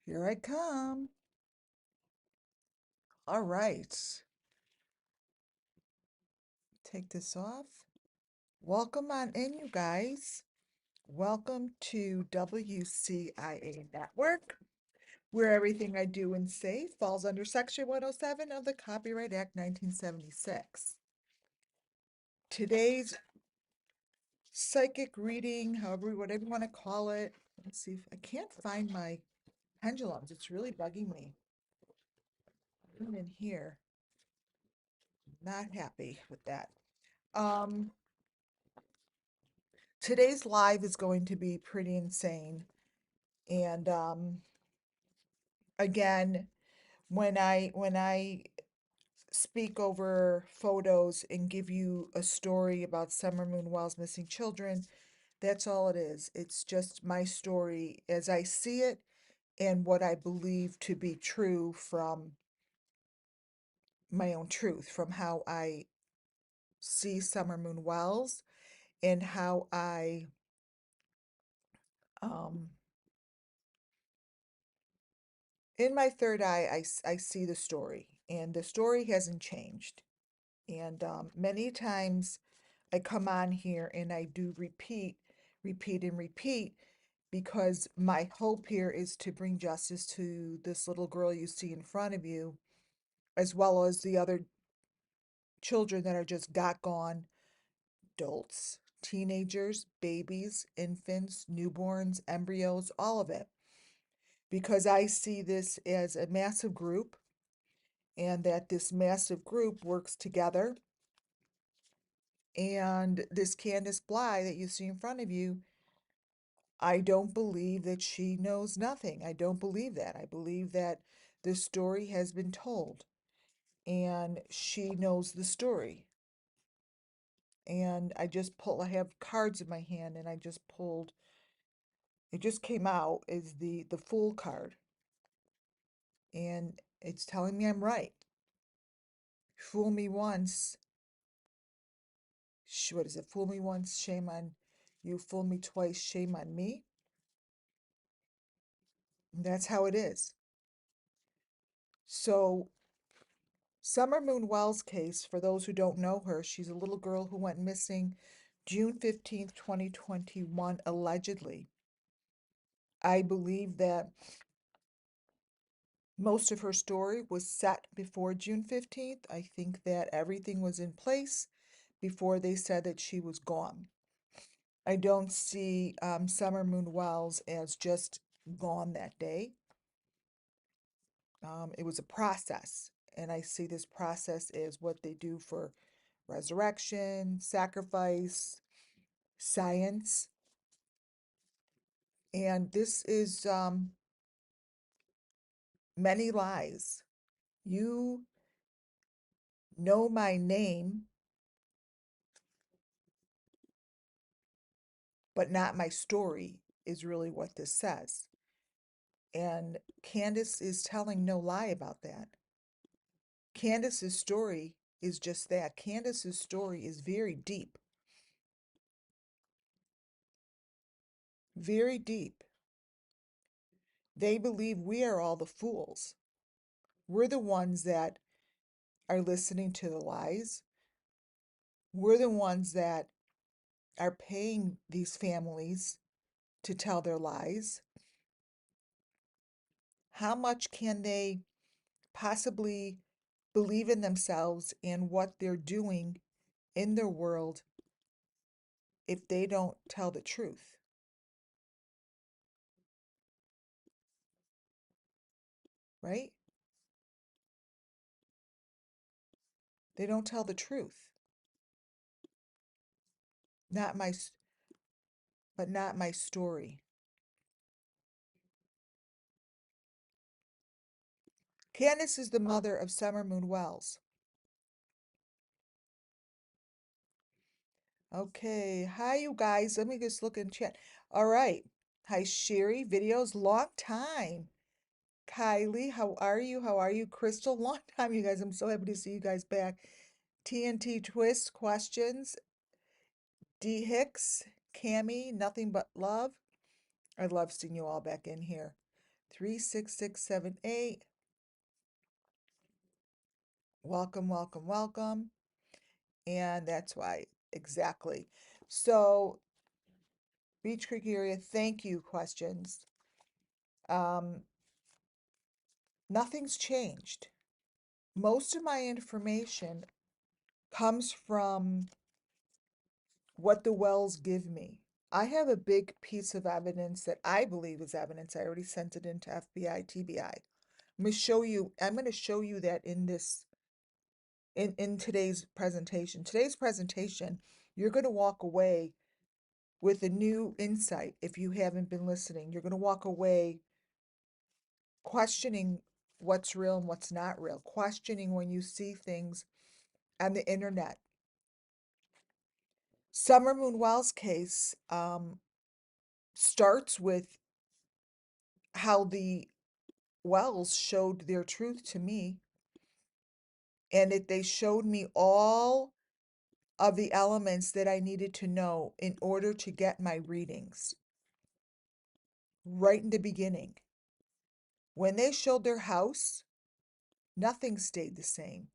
Here I come. All right. Take this off. Welcome on in, you guys. Welcome to WCIA Network, where everything I do and say falls under Section 107 of the Copyright Act 1976. Today's psychic reading, whatever you want to call it. Let's see if I can't find my pendulums. It's really bugging me. I'm in here. Not happy with that. Um, Today's live is going to be pretty insane. And again, when I speak over photos and give you a story about Summer Moon Wells' missing children, that's all it is. It's just my story as I see it and what I believe to be true from my own truth, from how I see Summer Moon Wells and how um, in my third eye, I see the story, and the story hasn't changed. And many times I come on here and I do repeat, and repeat because my hope here is to bring justice to this little girl you see in front of you, as well as the other children that are just got gone, adults, teenagers, babies, infants, newborns, embryos, all of it. Because I see this as a massive group and that this massive group works together. And this Candace Bly that you see in front of you, I don't believe that she knows nothing. I don't believe that. I believe that the story has been told and she knows the story. And I have cards in my hand and I just pulled, it just came out as the Fool card. And it's telling me I'm right. Fool me once, what is it? Fool me once, shame on you. Fool me twice, shame on me. And that's how it is. So Summer Moon Wells case, for those who don't know her, she's a little girl who went missing June 15th, 2021, allegedly. I believe that most of her story was set before June 15th. I think that everything was in place before they said that she was gone. I don't see Summer Moon Wells as just gone that day. It was a process, and I see this process as what they do for resurrection, sacrifice, science. And this is many lies. You know my name, but not my story, is really what this says. And Candace is telling no lie about that. Candace's story is just that. Candace's story is very deep. Very deep. They believe we are all the fools. We're the ones that are listening to the lies. We're the ones that are paying these families to tell their lies. How much can they possibly believe in themselves and what they're doing in their world if they don't tell the truth, right? They don't tell the truth. Not my, but not my story. Candace is the mother of Summer Moon Wells. Okay, hi you guys. Let me just look in chat. All right. Hi Sherry, videos, long time. Kylie, how are you? How are you? Crystal, long time you guys. I'm so happy to see you guys back. TNT Twist questions. D Hicks, Cammy, nothing but love. I love seeing you all back in here. 36678. Welcome, welcome, welcome. And that's why, exactly. So, Beach Creek area, thank you, questions. Um, Nothing's changed. Most of my information comes from what the wells give me. I have a big piece of evidence that I believe is evidence. I already sent it into FBI, TBI. I'm going to show you that in this in today's presentation. Today's presentation, you're going to walk away with a new insight if you haven't been listening. You're going to walk away questioning what's real and what's not real, questioning when you see things on the internet. Summer Moon Wells case starts with how the Wells showed their truth to me, and they showed me all of the elements that I needed to know in order to get my readings right in the beginning. When they showed their house, nothing stayed the same.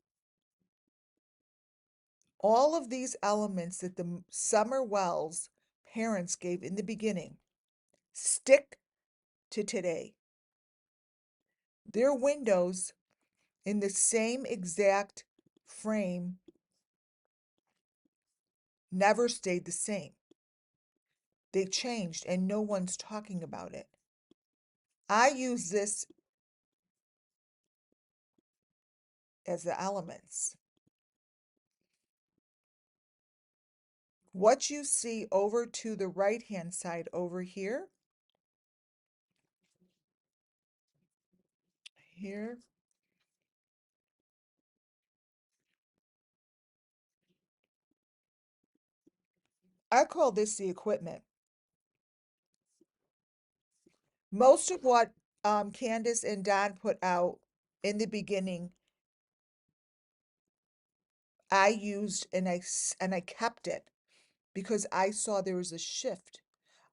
All of these elements that the Summer Wells parents gave in the beginning stick to today. Their windows in the same exact frame never stayed the same. They changed and no one's talking about it. I use this as the elements. What you see over to the right-hand side over here, here, I call this the equipment. Most of what Candace and Don put out in the beginning, I used and I kept it because I saw there was a shift.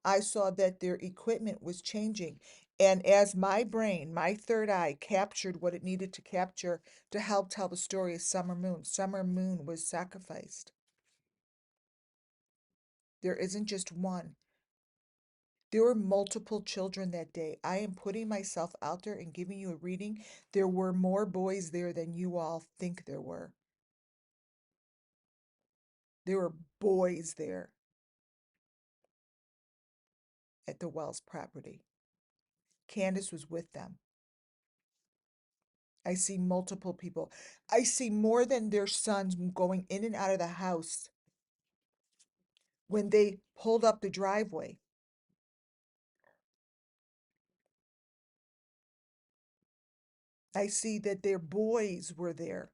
I saw that their equipment was changing. And as my brain, my third eye, captured what it needed to capture to help tell the story of Summer Moon was sacrificed. There isn't just one. There were multiple children that day. I am putting myself out there and giving you a reading. There were more boys there than you all think there were. There were boys there at the Wells property. Candace was with them. I see multiple people. I see more than their sons going in and out of the house when they pulled up the driveway. I see that their boys were there.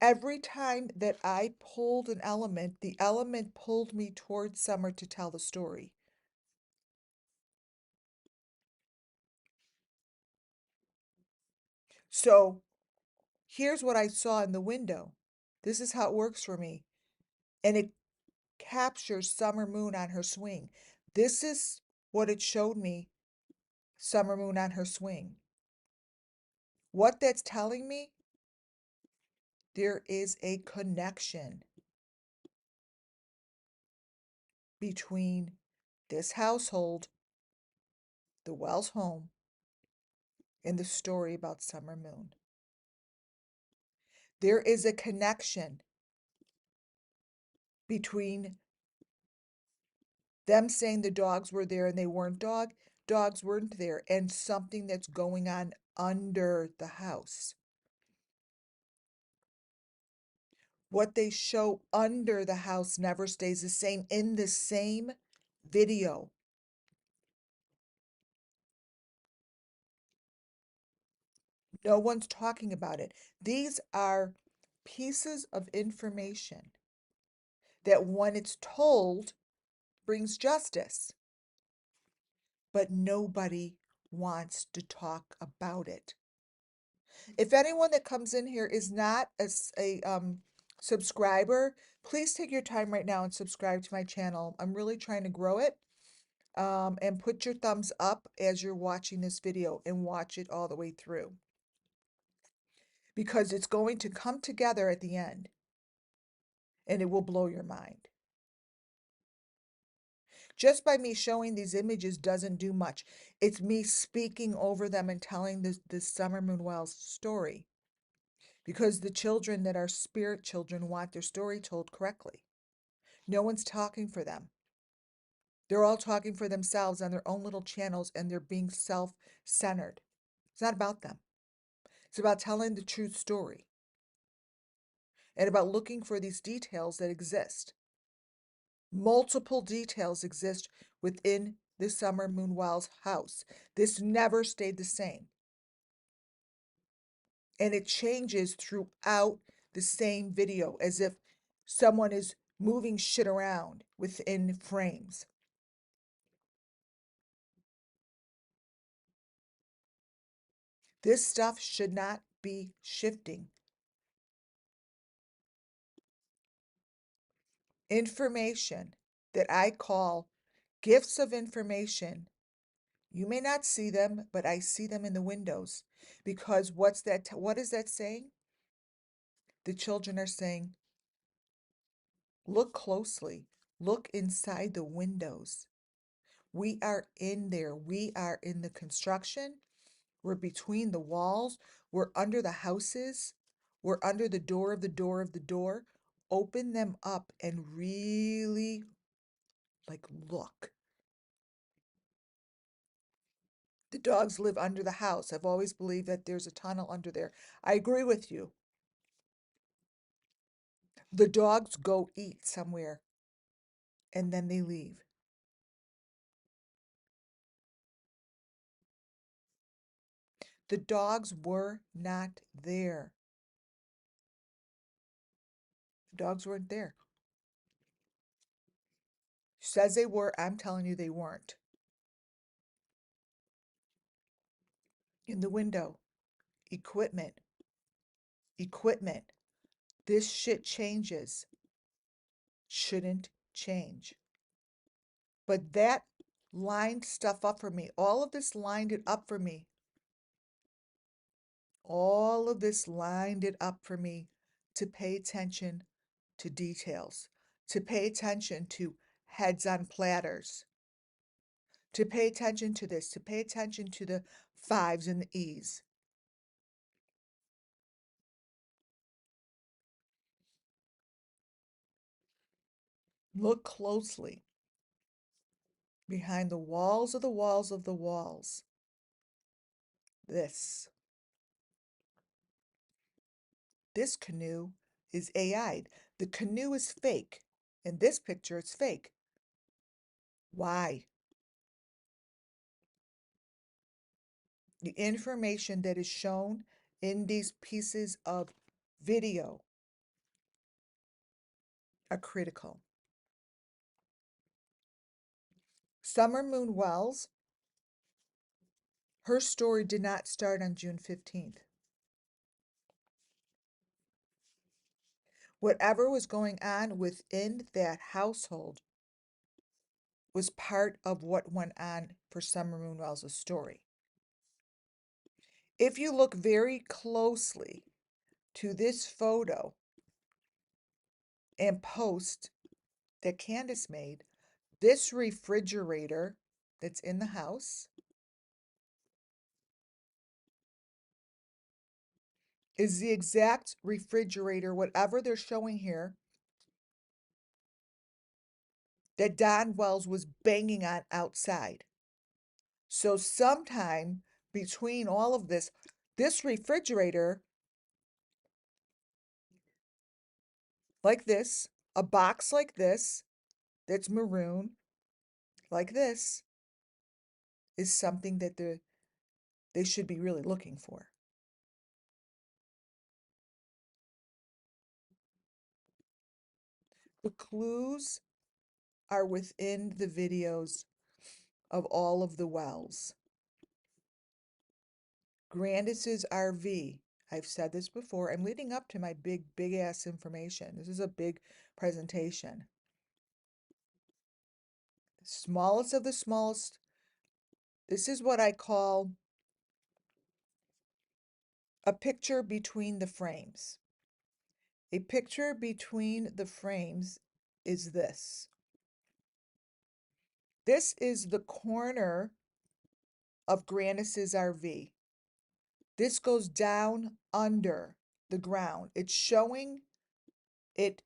Every time that I pulled an element, the element pulled me towards Summer to tell the story. So here's what I saw in the window. This is how it works for me. And it captures Summer Moon on her swing. This is what it showed me, Summer Moon on her swing. What that's telling me, there is a connection between this household, the Wells home, in the story about Summer Moon. There is a connection between them saying the dogs were there and they weren't dogs weren't there, and something that's going on under the house. What they show under the house never stays the same. In the same video, no one's talking about it. These are pieces of information that, when it's told, brings justice, but nobody wants to talk about it. If anyone that comes in here is not a subscriber, please take your time right now and subscribe to my channel. I'm really trying to grow it. And put your thumbs up as you're watching this video and watch it all the way through, because it's going to come together at the end and it will blow your mind. Just by me showing these images doesn't do much. It's me speaking over them and telling this Summer Moon Wells story, because the children that are spirit children want their story told correctly. No one's talking for them. They're all talking for themselves on their own little channels, and they're being self-centered. It's not about them. It's about telling the true story and about looking for these details that exist. Multiple details exist within the Summer Moon Wells house. This never stayed the same. And it changes throughout the same video, as if someone is moving shit around within frames. This stuff should not be shifting. Information that I call gifts of information. You may not see them, but I see them in the windows. Because what is that saying? The children are saying, look closely, look inside the windows. We are in there. We are in the construction. We're between the walls. We're under the houses. We're under the door of the door of the door. Open them up and really, look. The dogs live under the house. I've always believed that there's a tunnel under there. I agree with you. The dogs go eat somewhere and then they leave. The dogs were not there. The dogs weren't there. Says they were. I'm telling you they weren't. In the window. Equipment. Equipment. This shit changes. Shouldn't change. But that lined stuff up for me. All of this lined it up for me. All of this lined it up for me to pay attention to details, to pay attention to heads on platters, to pay attention to this, to pay attention to the fives and the E's. Look closely behind the walls of the walls of the walls. This canoe is AI'd. The canoe is fake. In this picture, it's fake. Why? The information that is shown in these pieces of video are critical. Summer Moon Wells, her story did not start on June 15th. Whatever was going on within that household was part of what went on for Summer Moon Wells' story. If you look very closely to this photo and post that Candace made, this refrigerator that's in the house is the exact refrigerator, whatever they're showing here, that Don Wells was banging on outside. So sometime between all of this, this refrigerator, like this, a box like this, that's maroon, like this, is something that they should be really looking for. The clues are within the videos of all of the wells. Grandis's RV. I've said this before. I'm leading up to my big ass information. This is a big presentation. Smallest of the smallest. This is what I call a picture between the frames. A picture between the frames is this. This is the corner of Grandis's RV. This goes down under the ground. It's showing it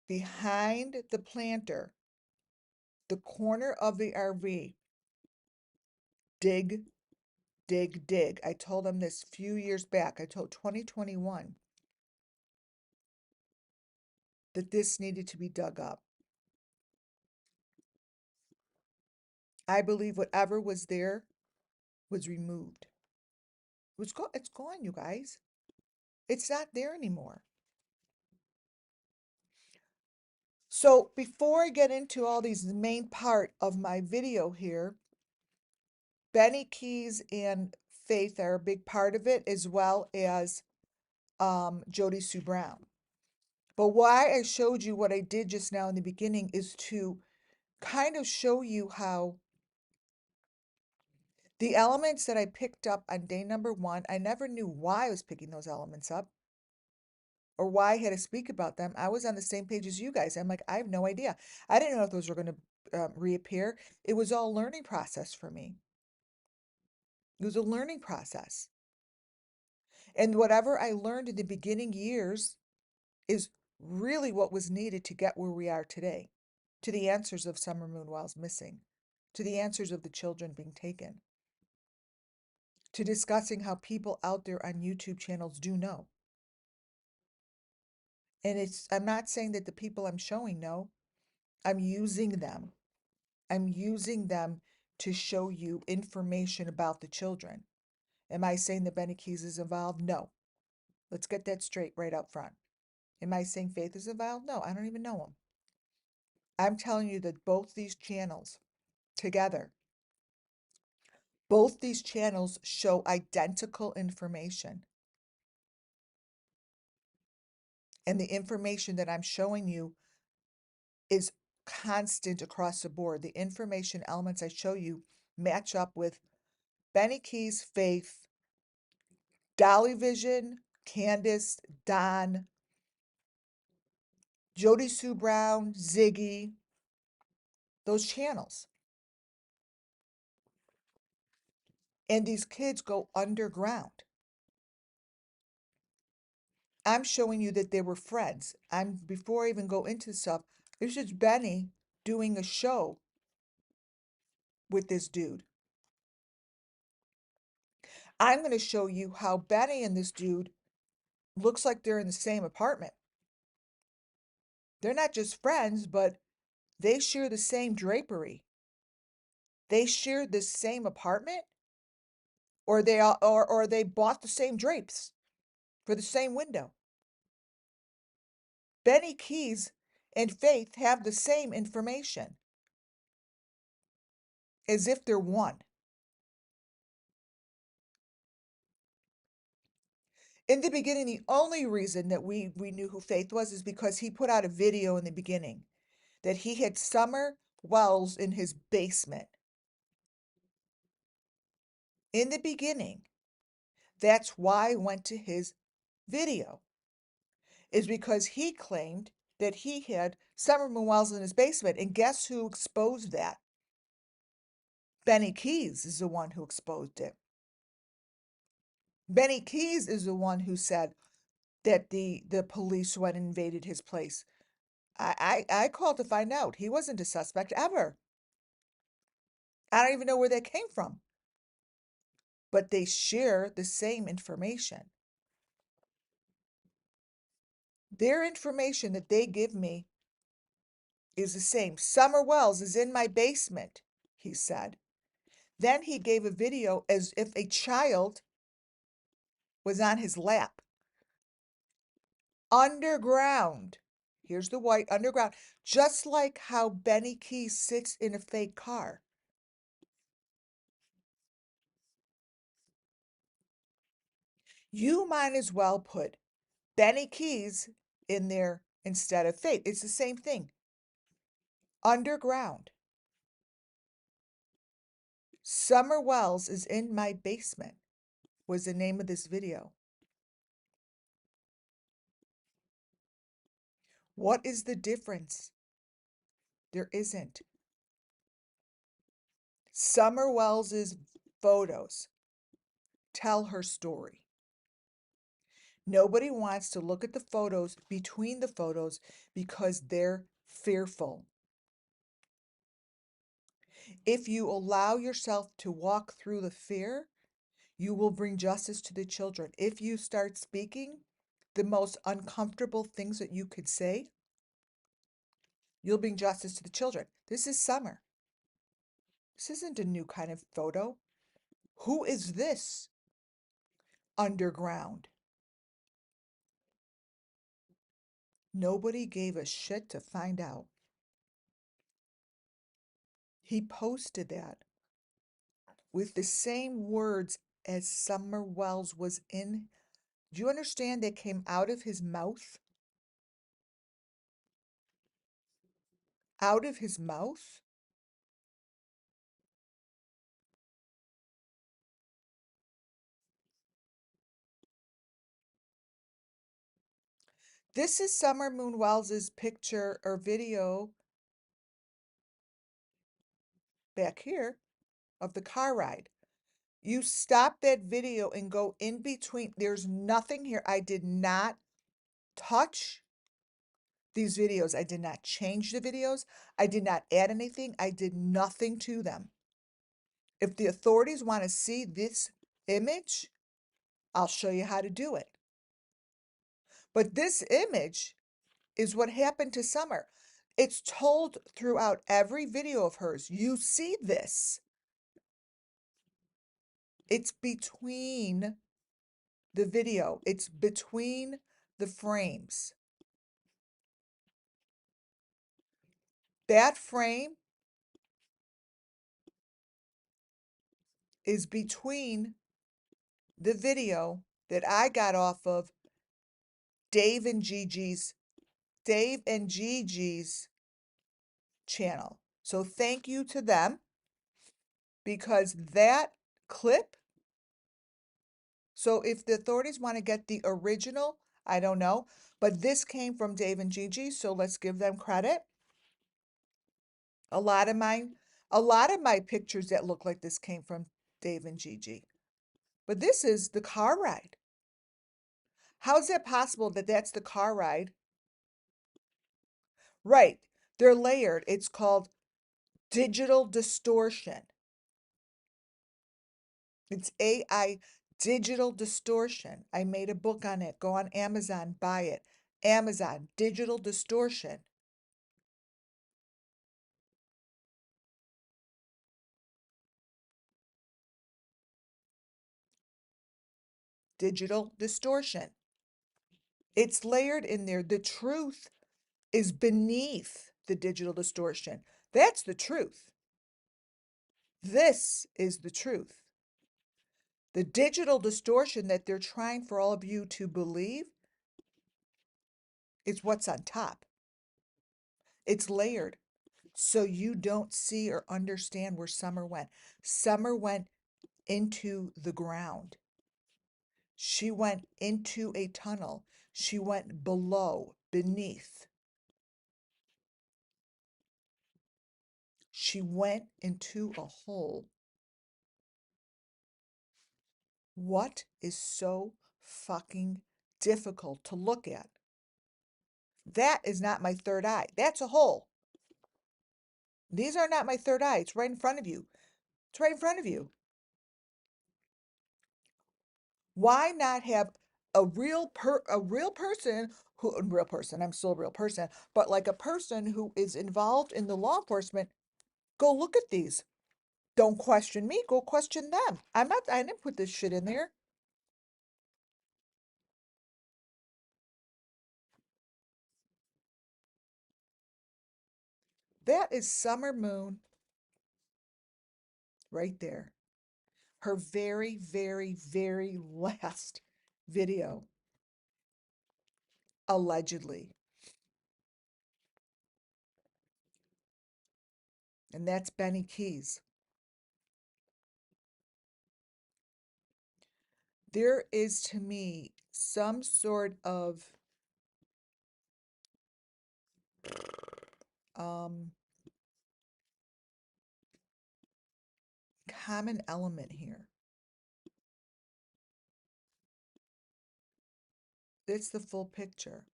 behind the planter, the corner of the RV. Dig, dig, dig. I told them this few years back. I told 2021 that this needed to be dug up. I believe whatever was there was removed. It's gone, you guys. It's not there anymore. So before I get into all these, the main part of my video here, Benny Keys and Faith are a big part of it, as well as Jody Sue Brown. But why I showed you what I did just now in the beginning is to kind of show you how the elements that I picked up on day number 1, I never knew why I was picking those elements up or why I had to speak about them. I was on the same page as you guys. I'm like, I have no idea. I didn't know if those were going to reappear. It was all a learning process for me. It was a learning process. And whatever I learned in the beginning years is really what was needed to get where we are today, to the answers of Summer Moon Wells missing, to the answers of the children being taken, to discussing how people out there on YouTube channels do know. And I'm not saying that the people I'm showing know. I'm using them. I'm using them to show you information about the children. Am I saying that Benny Keys is involved? No. Let's get that straight right up front. Am I saying Faith is involved? No, I don't even know him. I'm telling you that both these channels together, both these channels show identical information. And the information that I'm showing you is constant across the board. The information elements I show you match up with Benny Keys, Faith, Dolly Vision, Candace, Don, Jody Sue Brown, Ziggy, those channels. And these kids go underground. I'm showing you that they were friends. Before I even go into stuff, this is Benny doing a show with this dude. I'm going to show you how Benny and this dude looks like they're in the same apartment. They're not just friends, but they share the same drapery. They share the same apartment, or they bought the same drapes for the same window. Benny Keys and Faith have the same information, as if they're one. In the beginning, the only reason that we knew who Faith was is because he put out a video in the beginning that he had Summer Wells in his basement. In the beginning, that's why I went to his video, is because he claimed that he had Summer Moon Wells in his basement. And guess who exposed that? Benny Keys is the one who exposed it. Benny Keys is the one who said that the police went and invaded his place. I called to find out. He wasn't a suspect ever. I don't even know where that came from. But they share the same information. Their information that they give me is the same. Summer Wells is in my basement, he said. Then he gave a video as if a child was on his lap. Underground. Here's the white underground. Just like how Benny Keys sits in a fake car. You might as well put Benny Keys in there instead of fake. It's the same thing. Underground. Summer Wells is in my basement was the name of this video. What is the difference? There isn't. Summer Wells's photos tell her story. Nobody wants to look at the photos between the photos because they're fearful. If you allow yourself to walk through the fear, you will bring justice to the children. If you start speaking the most uncomfortable things that you could say, you'll bring justice to the children. This is summer. This isn't a new kind of photo. Who is this? Underground. Nobody gave a shit to find out. He posted that with the same words as Summer Wells was in. Do you understand they came out of his mouth? Out of his mouth? This is Summer Moon Wells's picture or video back here of the car ride. You stop that video and go in between. There's nothing here. I did not touch these videos. I did not change the videos. I did not add anything. I did nothing to them. If the authorities want to see this image, I'll show you how to do it. But this image is what happened to Summer. It's told throughout every video of hers. You see this. It's between the video. It's between the frames. That frame is between the video that I got off of Dave and Gigi's channel. So thank you to them because that clip, so if the authorities want to get the original, I don't know, but this came from Dave and Gigi, so let's give them credit. A lot of my pictures that look like this came from Dave and Gigi. But this is the car ride. How is it possible that that's the car ride? Right. They're layered. It's called digital distortion. It's AI digital distortion. I made a book on it. Go on Amazon, buy it. Amazon digital distortion. Digital distortion. It's layered in there. The truth is beneath the digital distortion. That's the truth. This is the truth. The digital distortion that they're trying for all of you to believe is what's on top. It's layered so you don't see or understand where Summer went. Summer went into the ground. She went into a tunnel. She went below, beneath. She went into a hole. What is so fucking difficult to look at? That is not my third eye. That's a hole. These are not my third eye. It's right in front of you. It's right in front of you. Why not have a real person who a real person, I'm still a real person, but like a person who is involved in the law enforcement, go look at these. Don't question me, go question them. I didn't put this shit in there. That is Summer Moon right there. Her very, very, very last video, allegedly. And that's Benny Keys. There is to me some sort of um, common element here. It's the full picture.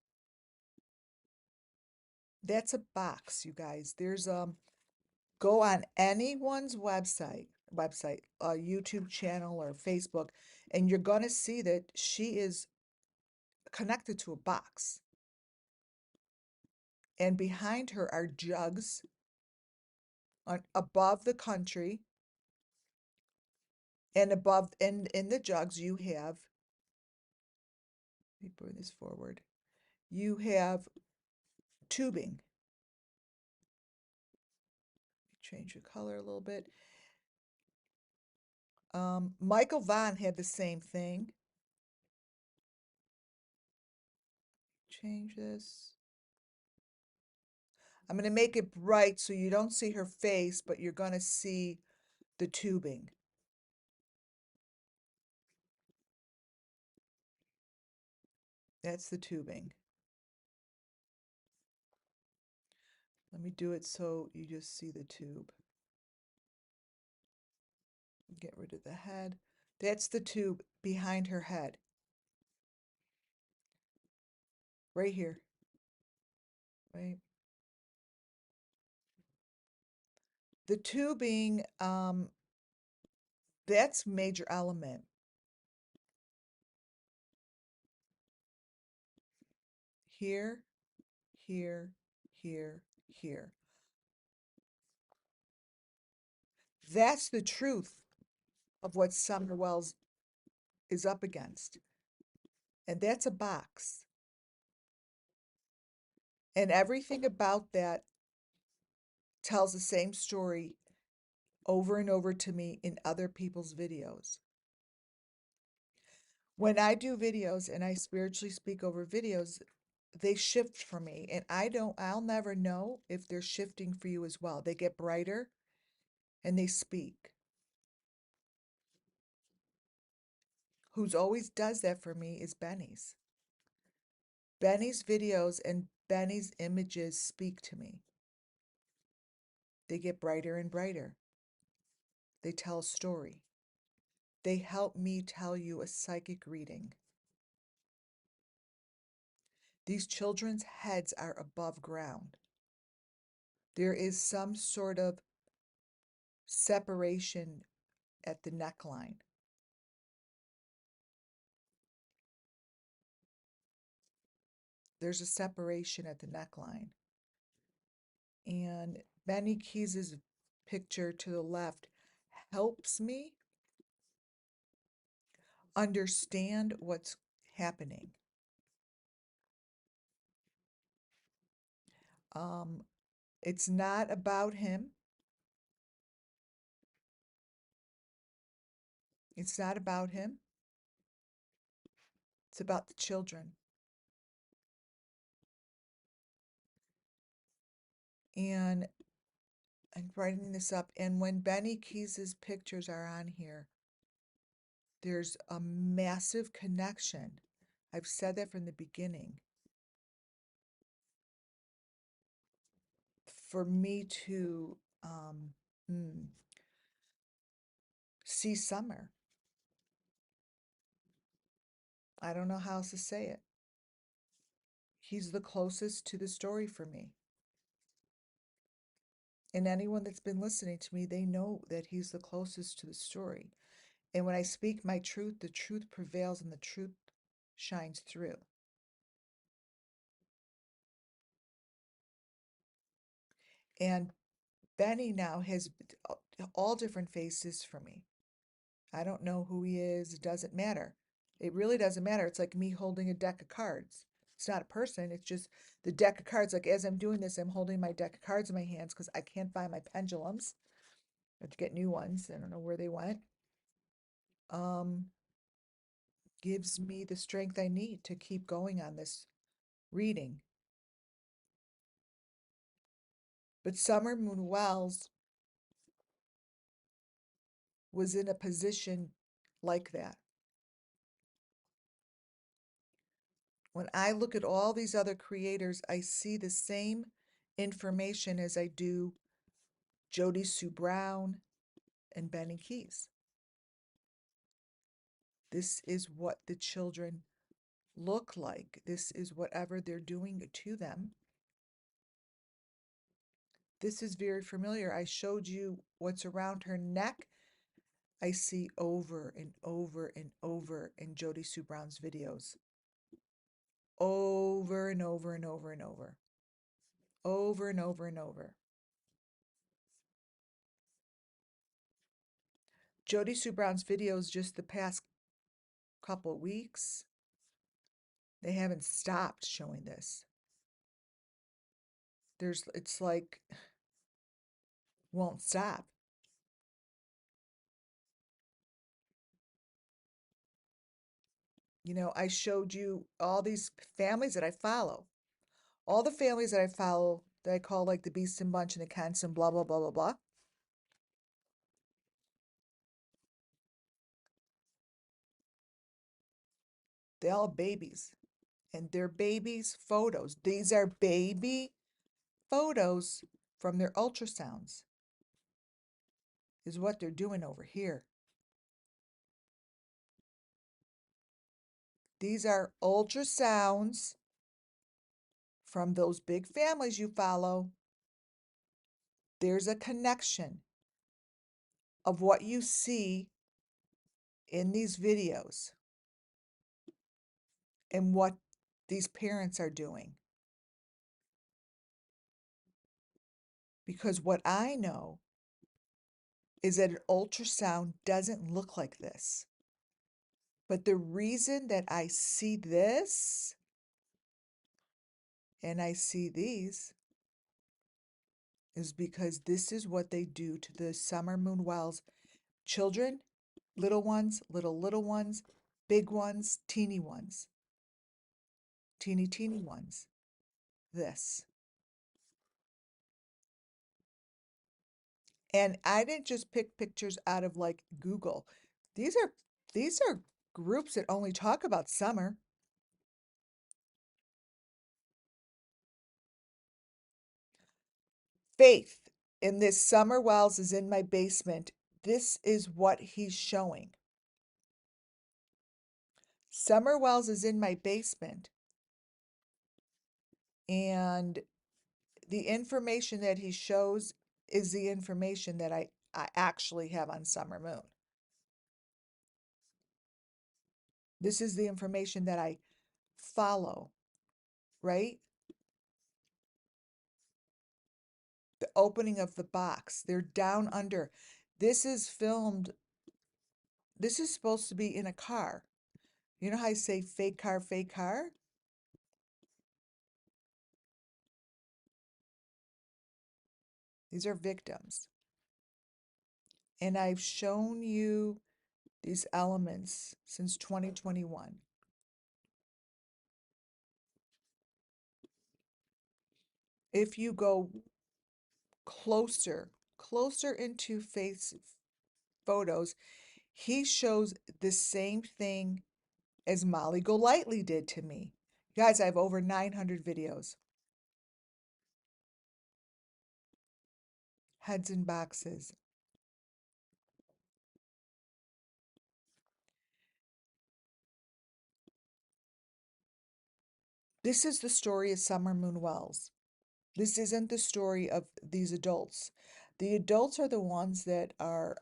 That's a box, you guys. There's go on anyone's YouTube channel or Facebook, and you're gonna see that she is connected to a box. And behind her are jugs above the country, and above in the jugs you have, let me bring this forward. You have tubing. Change the color a little bit. Michael Vaughn had the same thing. Change this. I'm going to make it bright so you don't see her face, but you're going to see the tubing. That's the tubing. Let me do it so you just see the tube. Get rid of the head. That's the tube behind her head. Right here. Right. The tubing, that's major element. Here, here, here, here. That's the truth of what Summer Wells is up against. And that's a box. And everything about that tells the same story over and over to me in other people's videos. When I do videos and I spiritually speak over videos, they shift for me. And I'll never know if they're shifting for you as well. They get brighter and they speak. Who's always does that for me is Benny's. Benny's videos and Benny's images speak to me. They get brighter and brighter. They tell a story. They help me tell you a psychic reading. These children's heads are above ground. There is some sort of separation at the neckline. There's a separation at the neckline. And Benny Keys's picture to the left helps me understand what's happening. Um, it's not about him. It's not about him. It's about the children. And I'm writing this up. And when Benny Keys's pictures are on here, there's a massive connection. I've said that from the beginning. For me to see Summer. I don't know how else to say it. He's the closest to the story for me. And anyone that's been listening to me, they know that he's the closest to the story. And when I speak my truth, the truth prevails and the truth shines through. And Benny now has all different faces for me. I don't know who he is. It doesn't matter. It really doesn't matter. It's like me holding a deck of cards. It's not a person. It's just the deck of cards. Like as I'm doing this, I'm holding my deck of cards in my hands because I can't find my pendulums. I have to get new ones. I don't know where they went. Um, Gives me the strength I need to keep going on this reading. But Summer Moon Wells was in a position like that. When I look at all these other creators, I see the same information as I do Jody Sue Brown and Benny Keys. This is what the children look like. This is whatever they're doing to them. This is very familiar. I showed you what's around her neck. I see over and over and over in Jody Sue Brown's videos. Over and over and over and over. Over and over and over. Jody Sue Brown's videos just the past couple weeks, they haven't stopped showing this. It's like, won't stop. You know, I showed you all these families that I follow. All the families that I follow that I call like the Beeston Bunch and the Kents and blah, blah, blah, blah, blah. They all have babies. And their babies' photos. These are baby photos from their ultrasounds, is what they're doing over here. These are ultrasounds from those big families you follow. There's a connection of what you see in these videos and what these parents are doing. Because what I know is that an ultrasound doesn't look like this. But the reason that I see this and I see these is because this is what they do to the Summer Moon Wells children, little ones, little ones, big ones, teeny ones. This. And I didn't just pick pictures out of like Google. These are these are groups that only talk about summer. Faith in this Summer Wells is in my basement. This is what he's showing. Summer Wells is in my basement. And the information that he shows is the information that I actually have on Summer Moon. This is the information that I follow, right? The opening of the box. They're down under. This is filmed. This is supposed to be in a car. You know how I say fake car, fake car? These are victims. And I've shown you these elements since 2021. If you go closer into face photos, he shows the same thing as Molly Golightly did to me. Guys, I have over 900 videos. Heads in boxes. This is the story of Summer Moon Wells. This isn't the story of these adults. The adults are the ones that are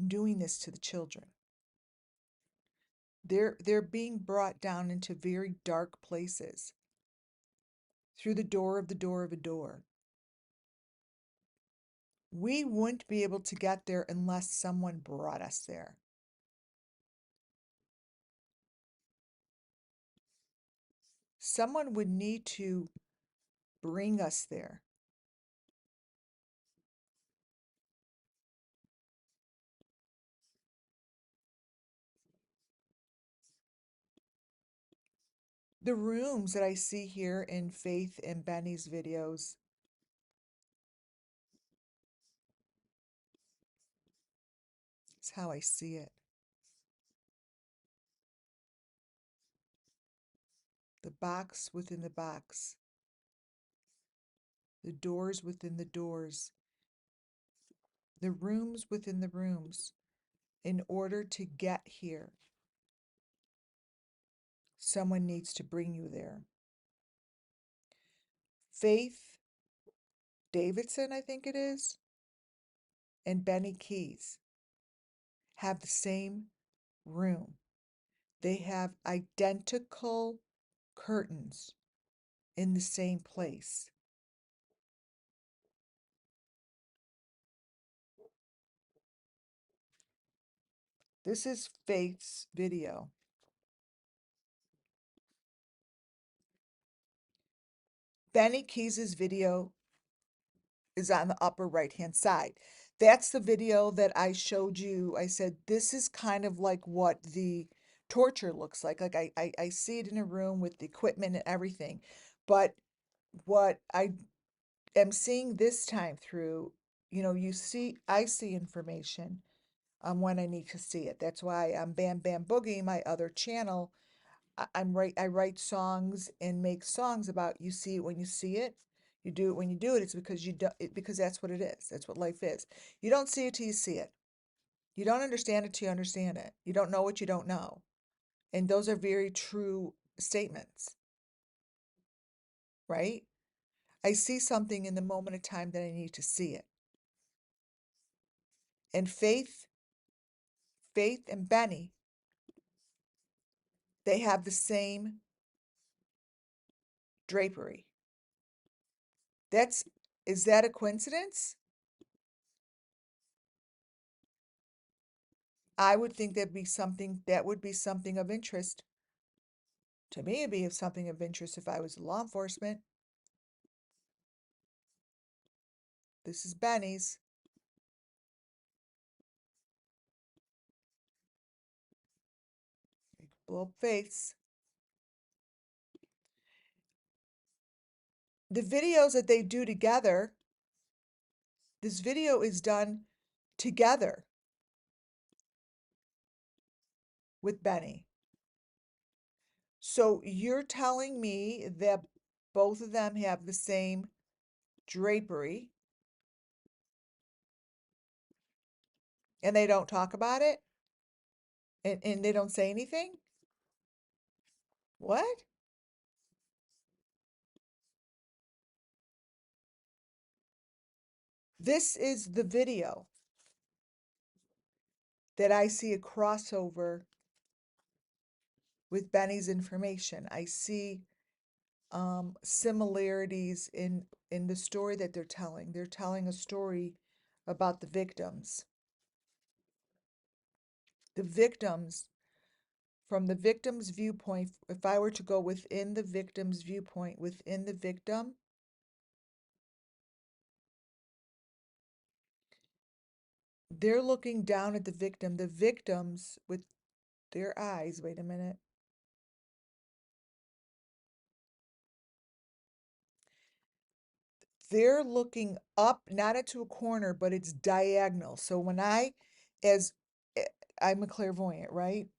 doing this to the children. They're being brought down into very dark places through the door of the door of a door. We wouldn't be able to get there unless someone brought us there. Someone would need to bring us there. The rooms that I see here in Faith and Benny's videos, it's how I see it. The box within the box, the doors within the doors, the rooms within the rooms. In order to get here, someone needs to bring you there. Faith Davidson, I think it is, and Benny Keys have the same room. They have identical curtains in the same place. This is Faith's video. Benny Keys's video is on the upper right-hand side. That's the video that I showed you. I said, this is kind of like what the torture looks like. Like I see it in a room with the equipment and everything. But what I am seeing this time through, I see information when I need to see it. That's why on Bam Bam Boogie, my other channel, I write songs and make songs about you see it when you see it. You do it when you do it. It's because you do because that's what it is. That's what life is. You don't see it till you see it. You don't understand it till you understand it. You don't know what you don't know. And those are very true statements, right? I see something in the moment of time that I need to see it. And Faith and Benny, they have the same drapery. That's, is that a coincidence? I would think that would be something of interest. To me, it'd be something of interest if I was law enforcement. This is Benny's. Blow up face. The videos that they do together, this video is done together with Benny. So you're telling me that both of them have the same drapery and they don't talk about it? And they don't say anything? What? This is the video that I see a crossover with Benny's information. I see similarities in the story that they're telling. They're telling a story about the victims. The victims, from the victim's viewpoint, if I were to go within the victim's viewpoint, within the victim, they're looking down at the victim. The victims with their eyes, wait a minute. They're looking up, not into a corner, but it's diagonal. So when as eh, I'm a clairvoyant, right?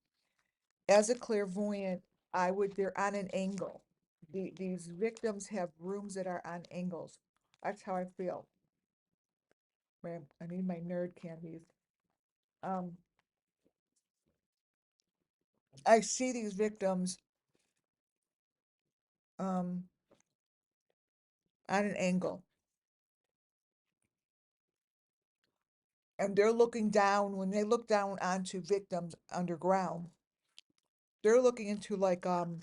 As a clairvoyant, they're on an angle. These victims have rooms that are on angles. That's how I feel. Man, I need my nerd candies. Um, I see these victims um, at an angle, and they're looking down. When they look down onto victims underground, they're looking into like um,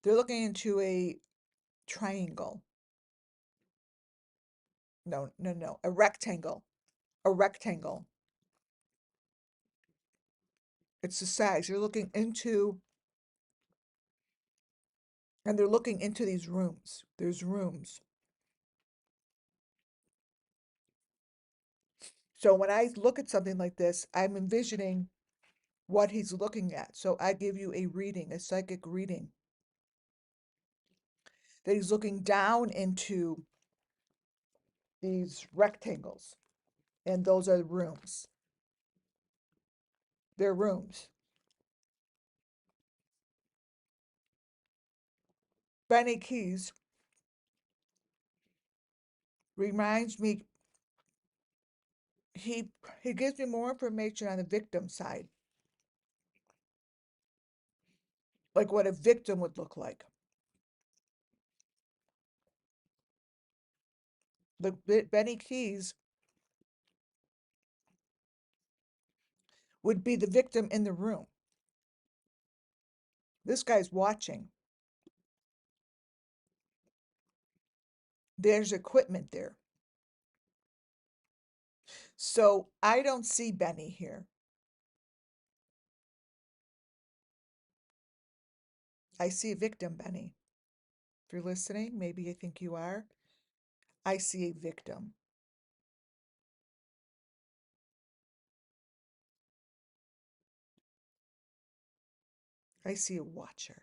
they're looking into a triangle. No, no, no, a rectangle. A rectangle. It's the size. You're looking into, and they're looking into these rooms. There's rooms. So when I look at something like this, I'm envisioning what he's looking at. So I give you a reading, a psychic reading, that he's looking down into these rectangles, and those are the rooms. They're rooms. Benny Keys reminds me, he he gives me more information on the victim side, like what a victim would look like. Benny Keys would be the victim in the room. This guy's watching. There's equipment there. So I don't see Benny here. I see a victim, Benny. If you're listening, maybe I think you are. I see a victim. I see a watcher.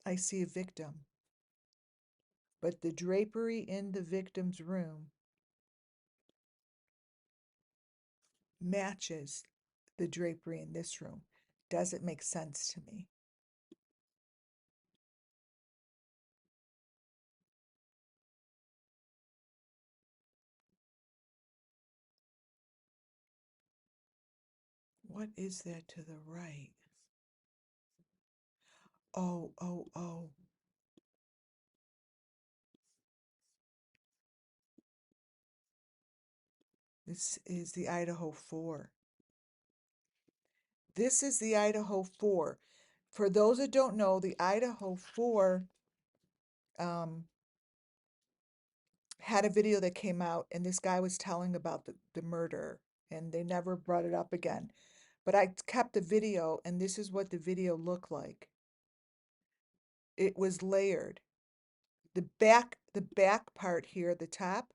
I see a victim. But the drapery in the victim's room matches the drapery in this room. Doesn't make sense to me. What is that to the right? Oh, oh, oh. This is the Idaho 4. This is the Idaho 4. For those that don't know, the Idaho 4 um, had a video that came out, and this guy was telling about the murder, and they never brought it up again. But I kept the video, and this is what the video looked like. It was layered. The back part here at the top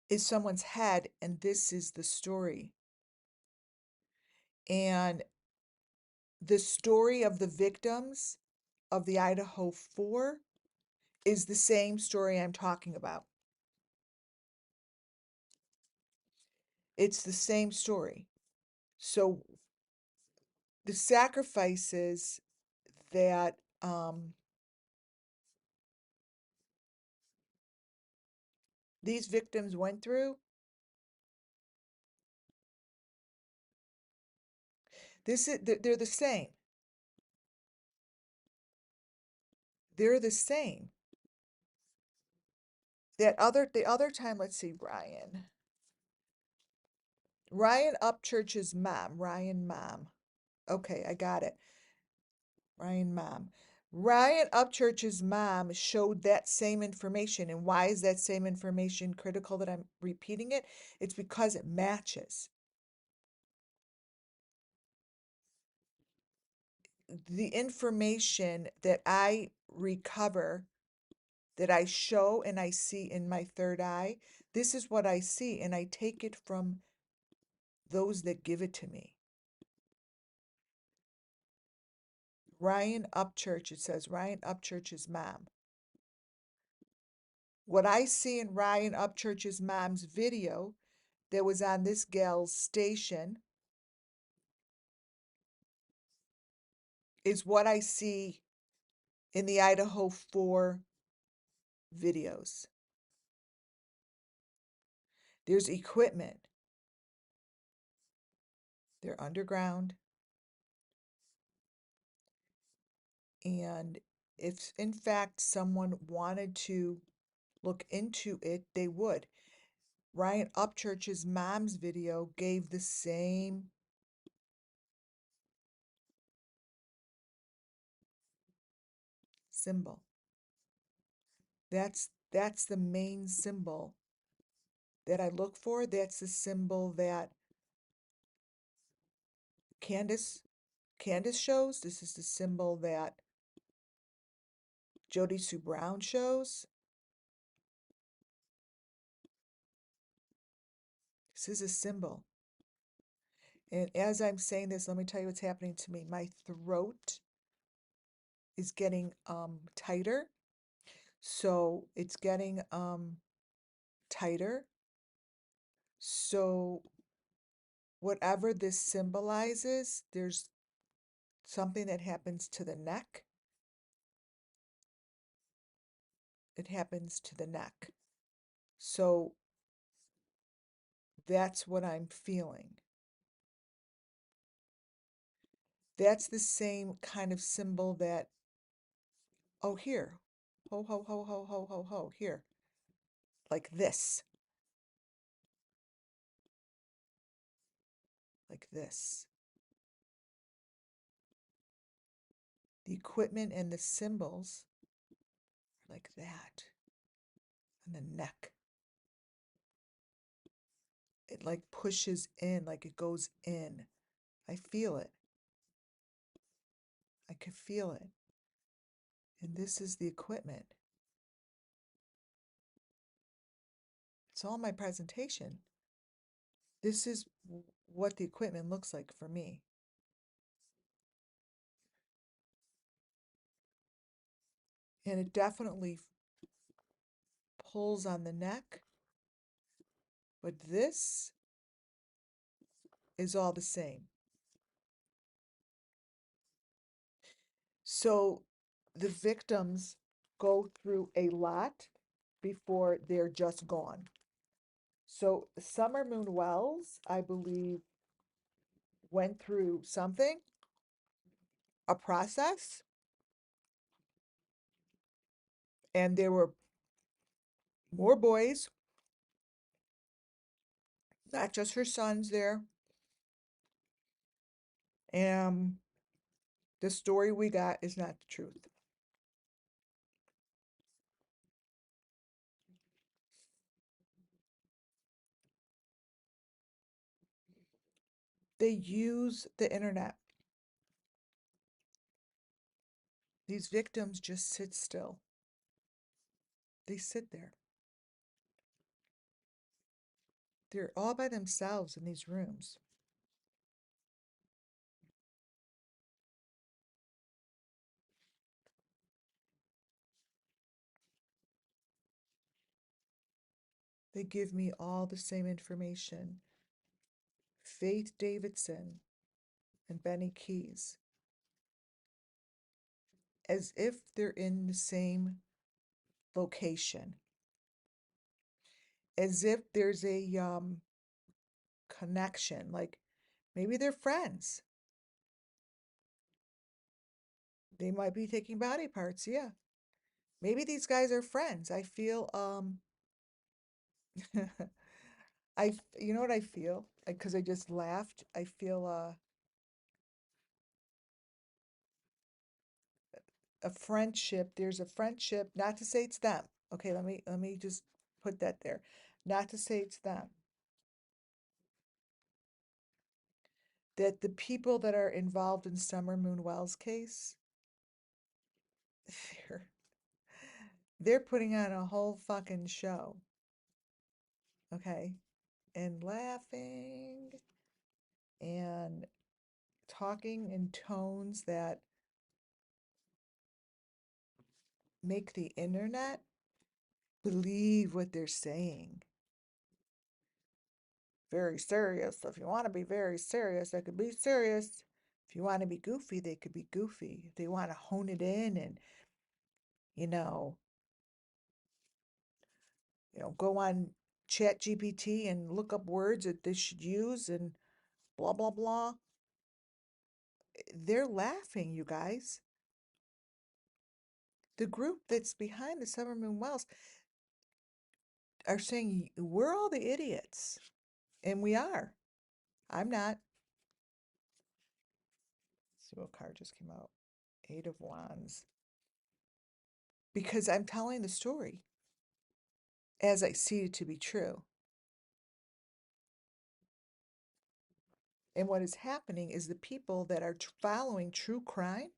is someone's head, and this is the story. And the story of the victims of the Idaho 4 is the same story I'm talking about. It's the same story. So the sacrifices that these victims went through, they're the same. They're the same. The other time, let's see, Ryan Upchurch's mom, Ryan mom. Okay, I got it. Ryan mom. Ryan Upchurch's mom showed that same information. And why is that same information critical that I'm repeating it? It's because it matches. The information that I recover, that I show and I see in my third eye, this is what I see, and I take it from those that give it to me. Ryan Upchurch, it says Ryan Upchurch's mom. What I see in Ryan Upchurch's mom's video that was on this gal's station is what I see in the Idaho 4 videos. There's equipment. They're underground. And if in fact someone wanted to look into it, they would. Ryan Upchurch's mom's video gave the same symbol. That's the main symbol that I look for. That's the symbol that Candace Candace shows. This is the symbol that Jody Sue Brown shows. This is a symbol. And as I'm saying this, let me tell you what's happening to me. My throat is getting tighter. So it's getting tighter. So whatever this symbolizes, there's something that happens to the neck. It happens to the neck. So that's what I'm feeling. That's the same kind of symbol that, oh, here, ho, ho, ho, ho, ho, ho, ho, here, like this, like this. The equipment and the symbols are like that on the neck. It like pushes in, like it goes in. I feel it. I can feel it. And this is the equipment. It's all my presentation. This is what the equipment looks like for me. And it definitely pulls on the neck. But this is all the same. So the victims go through a lot before they're just gone. So Summer Moon Wells, I believe, went through something, a process, and there were more boys, not just her sons there. And the story we got is not the truth. They use the internet. These victims just sit still. They sit there. They're all by themselves in these rooms. They give me all the same information. Faith Davidson and Benny Keys, as if they're in the same location, as if there's a connection, like maybe they're friends. They might be taking body parts, yeah. Maybe these guys are friends. I feel you know what I feel? Because I just laughed. I feel a friendship. There's a friendship, not to say it's them. Okay, let me just put that there. Not to say it's them. That the people that are involved in Summer Moon Wells case, they're they're putting on a whole fucking show. Okay? And laughing and talking in tones that make the internet believe what they're saying. Very serious. So if you want to be very serious, they could be serious. If you want to be goofy, they could be goofy. If they want to hone it in and, you know, Go on Chat GPT and look up words that they should use and blah, blah, blah. They're laughing, you guys. The group that's behind the Summer Moon Wells are saying we're all the idiots. And we are. I'm not. Let's see what card just came out. Eight of Wands. Because I'm telling the story as I see it to be true. And what is happening is the people that are following true crime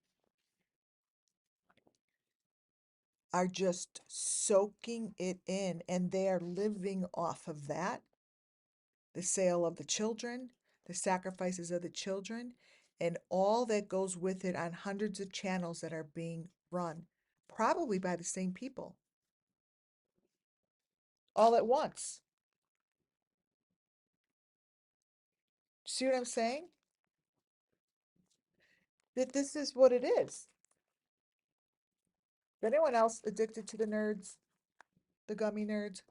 are just soaking it in, and they are living off of that. The sale of the children, the sacrifices of the children, and all that goes with it on hundreds of channels that are being run, probably by the same people, all at once. See what I'm saying? That this is what it is. Anyone else addicted to the nerds, the gummy nerds?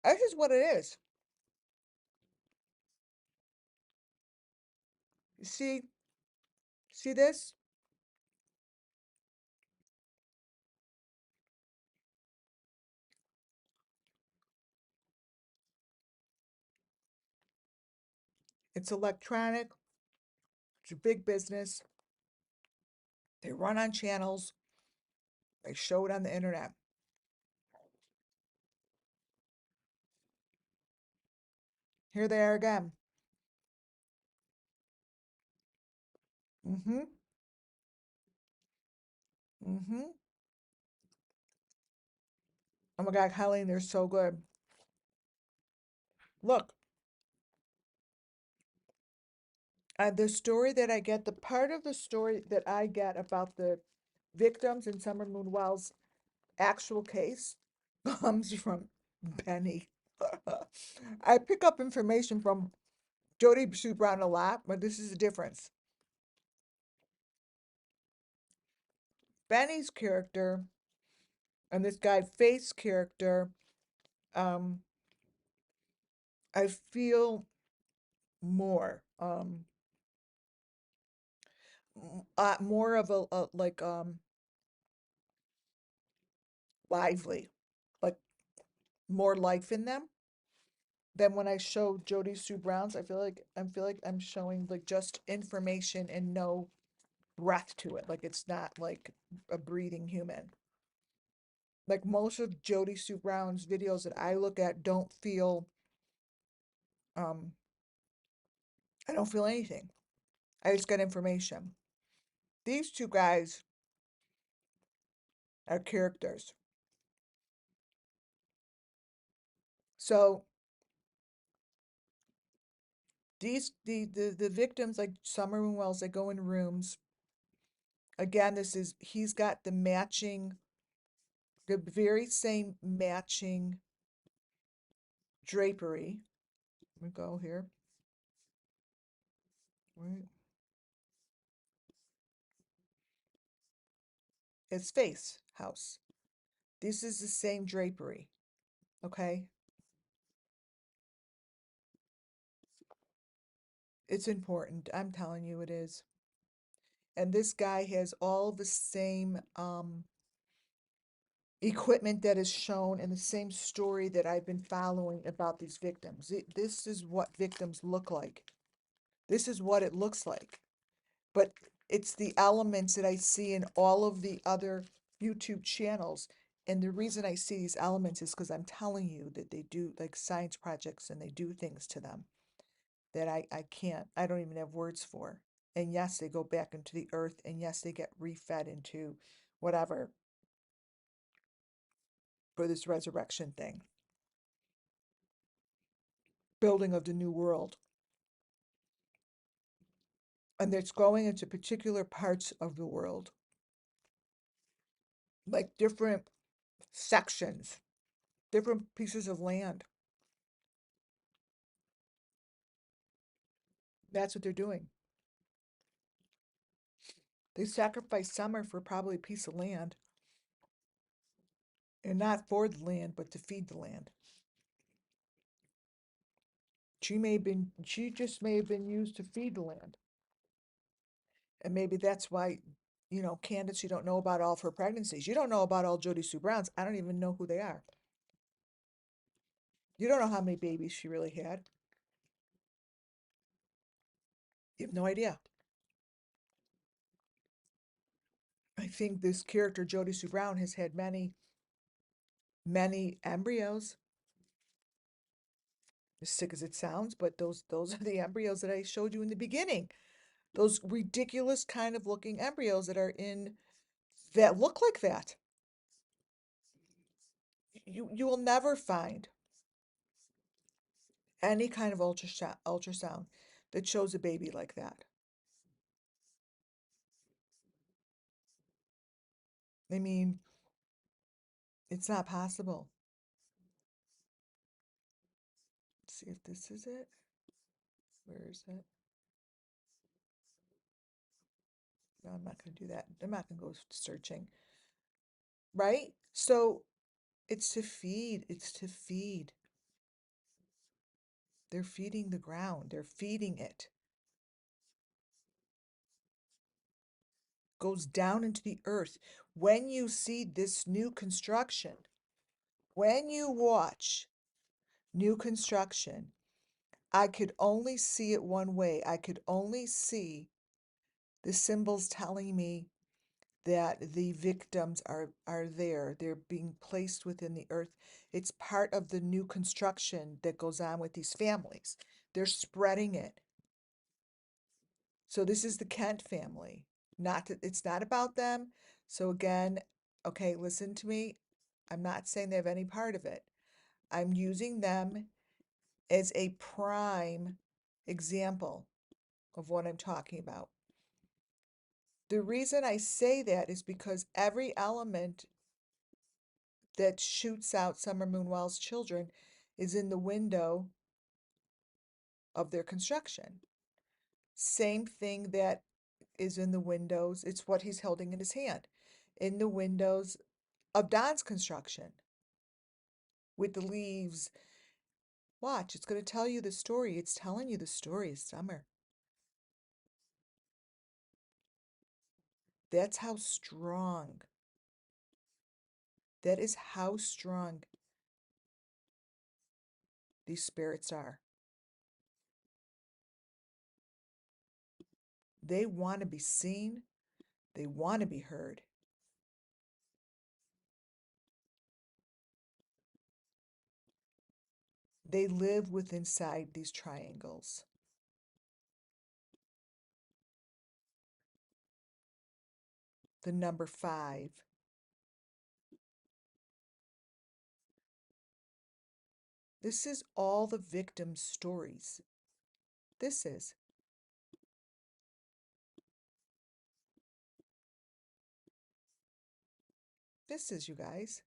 That's just what it is. You see this? It's electronic. It's a big business. They run on channels. They show it on the internet. Here they are again. Mm-hmm. Mm-hmm. Oh my God, Colleen, they're so good. Look, the story that I get, the part of the story that I get about the victims in Summer Moon Wells' actual case comes from Benny. I pick up information from Jody Sue Brown a lot, but this is the difference. Benny's character and this guy Faith's character, um, I feel more, more of a like lively, like more life in them than when I show Jody Sue Brown's. I feel like I'm showing like just information and no breath to it. Like it's not like a breathing human. Like most of Jody Sue Brown's videos that I look at don't feel um I don't feel anything. I just get information. These two guys are characters. So the victims like Summer Moon Wells, they go in rooms. Again, he's got the very same matching drapery. Let me go here. Right. It's Face House. This is the same drapery. Okay. It's important. I'm telling you it is. And this guy has all the same equipment that is shown in the same story that I've been following about these victims. This is what victims look like. This is what it looks like. But it's the elements that I see in all of the other YouTube channels. And the reason I see these elements is because I'm telling you that they do like science projects and they do things to them that I don't even have words for. And yes, they go back into the earth, and yes, they get refed into whatever for this resurrection thing, building of the new world. And it's going into particular parts of the world, like different sections, different pieces of land. That's what they're doing. They sacrifice summer for probably a piece of land. And not for the land, but to feed the land. She just may have been used to feed the land. And maybe that's why, Candace, you don't know about all of her pregnancies. You don't know about all Jody Sue Brown's. I don't even know who they are. You don't know how many babies she really had. You have no idea. I think this character, Jody Sue Brown, has had many, many embryos, as sick as it sounds, but those are the embryos that I showed you in the beginning. Those ridiculous kind of looking embryos that look like that. You will never find any kind of ultrasound that shows a baby like that. I mean, it's not possible. Let's see if this is it. Where is it? No, I'm not going to do that. I'm not going to go searching. Right? So it's to feed. It's to feed. They're feeding the ground. They're feeding it. Goes down into the earth. When you see this new construction, when you watch new construction, I could only see it one way. I could only see the symbols telling me that the victims are there. They're being placed within the earth. It's part of the new construction that goes on with these families. They're spreading it. So this is the Kent family. It's not about them. So again, okay, listen to me. I'm not saying they have any part of it. I'm using them as a prime example of what I'm talking about. The reason I say that is because every element that shoots out Summer Moonwell's children is in the window of their construction. Same thing that is in the windows, it's what he's holding in his hand. In the windows of Don's construction with the leaves. Watch, it's going to tell you the story. It's telling you the story of Summer. That's how strong, that is how strong these spirits are. They want to be seen, they want to be heard. They live within inside these triangles. The number 5. This is all the victims' stories. This is. This is, you guys.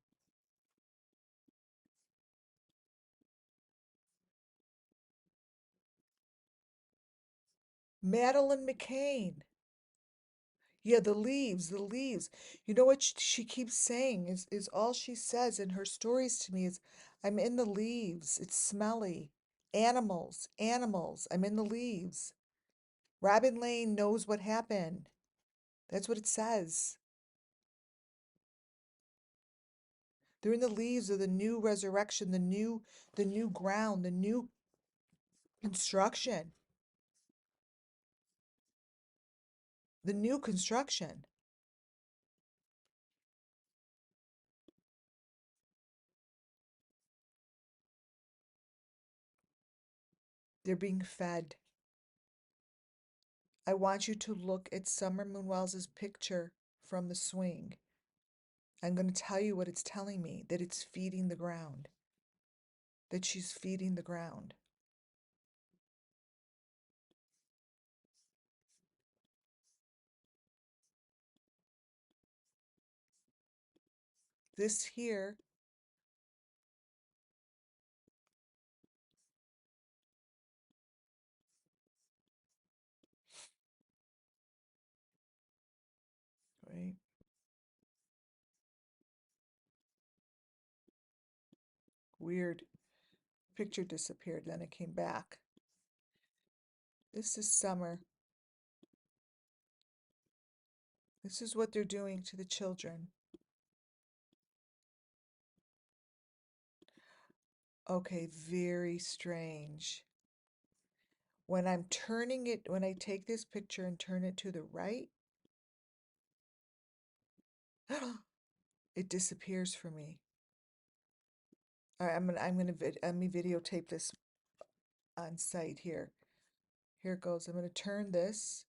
Madeline McCain. Yeah, the leaves, the leaves. You know what she keeps saying is all she says in her stories to me is, I'm in the leaves. It's smelly. Animals, animals. I'm in the leaves. Robin Lane knows what happened. That's what it says. They're in the leaves of the new resurrection, the new ground, the new construction. The new construction. They're being fed. I want you to look at Summer Moon Wells's picture from the swing. I'm going to tell you what it's telling me, that it's feeding the ground, that she's feeding the ground. This here, right? weird picture disappeared, then it came back. This is summer. This is what they're doing to the children. Okay, very strange. When I'm turning it, when I take this picture and turn it to the right, it disappears for me. All right, let me videotape this on site here. Here it goes. I'm gonna turn this,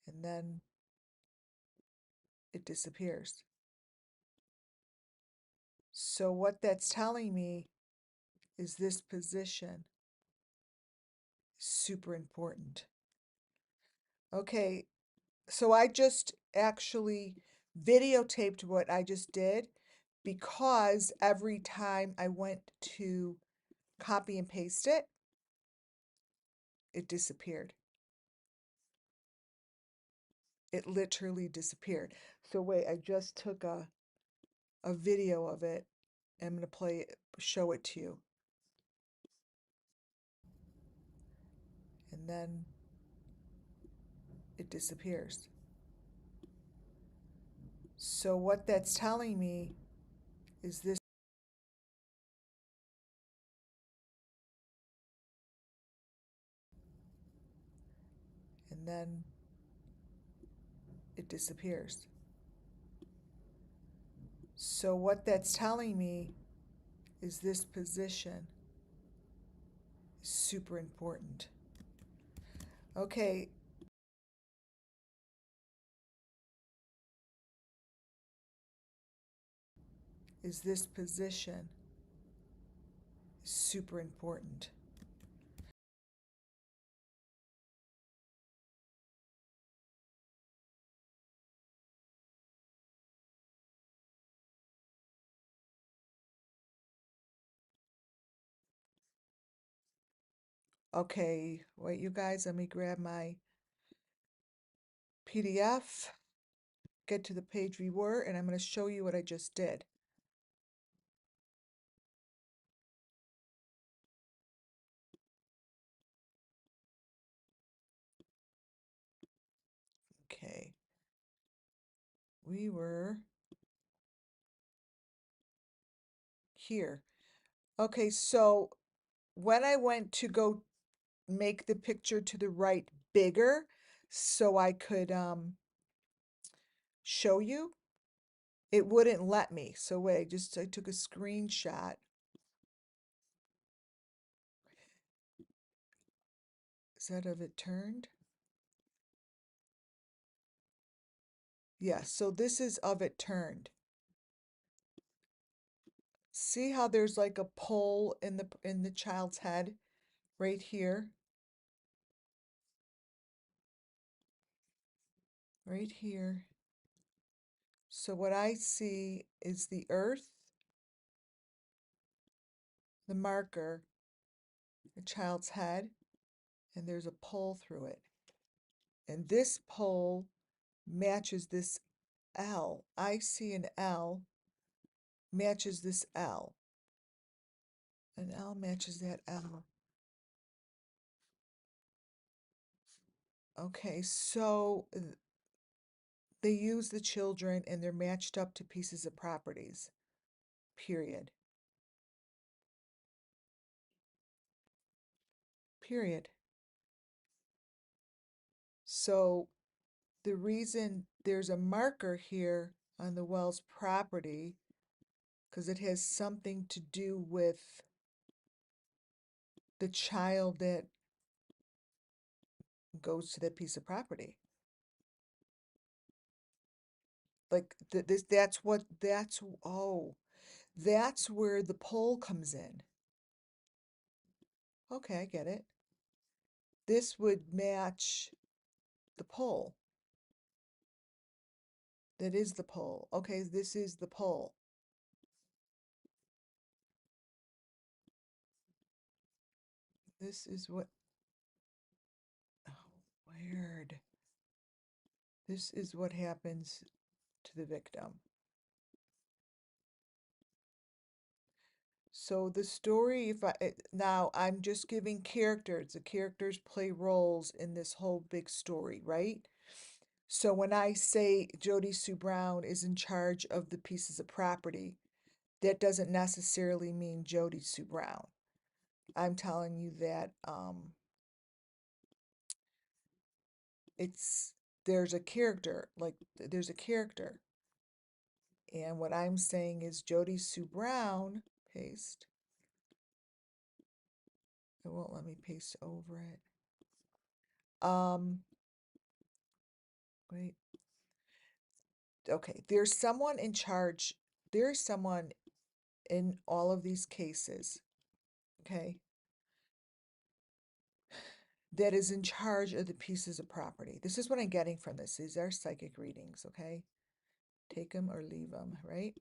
and then it disappears. So what that's telling me is this position is super important. Okay, so I just actually videotaped what I just did because every time I went to copy and paste it, it disappeared. It literally disappeared. So wait, I just took a video of it. I'm gonna show it to you. And then it disappears. So what that's telling me is this, and then it disappears. So what that's telling me is this position is super important. Okay, is this position is super important. Okay, wait, you guys, let me grab my PDF, get to the page we were, and I'm going to show you what I just did. Okay, we were here. Okay, so when I went to go make the picture to the right bigger so I could show you, it wouldn't let me. So wait, I took a screenshot. Is that of it turned? Yes, so this is of it turned. See how there's like a pole in the child's head right here? Right here. So what I see is the earth, the marker, the child's head, and there's a pole through it. And this pole matches this L. I see an L matches this L. An L matches that L. Okay, so they use the children and they're matched up to pieces of properties. Period. Period. So the reason there's a marker here on the Wells property, because it has something to do with the child that goes to that piece of property. Like that's where the pole comes in. Okay, I get it. This would match the pole. That is the pole. Okay, this is the pole. This is what, oh, weird. This is what happens to the victim. So the story, if now I'm just giving characters, the characters play roles in this whole big story, right? So when I say Jody Sue Brown is in charge of the pieces of property, that doesn't necessarily mean Jody Sue Brown. I'm telling you that it's there's a character, like there's a character. And what I'm saying is Jody Sue Brown, paste. It won't let me paste over it. Wait. Okay, there's someone in charge. There's someone in all of these cases, okay, that is in charge of the pieces of property. This is what I'm getting from this. These are psychic readings, okay? Take them or leave them, right?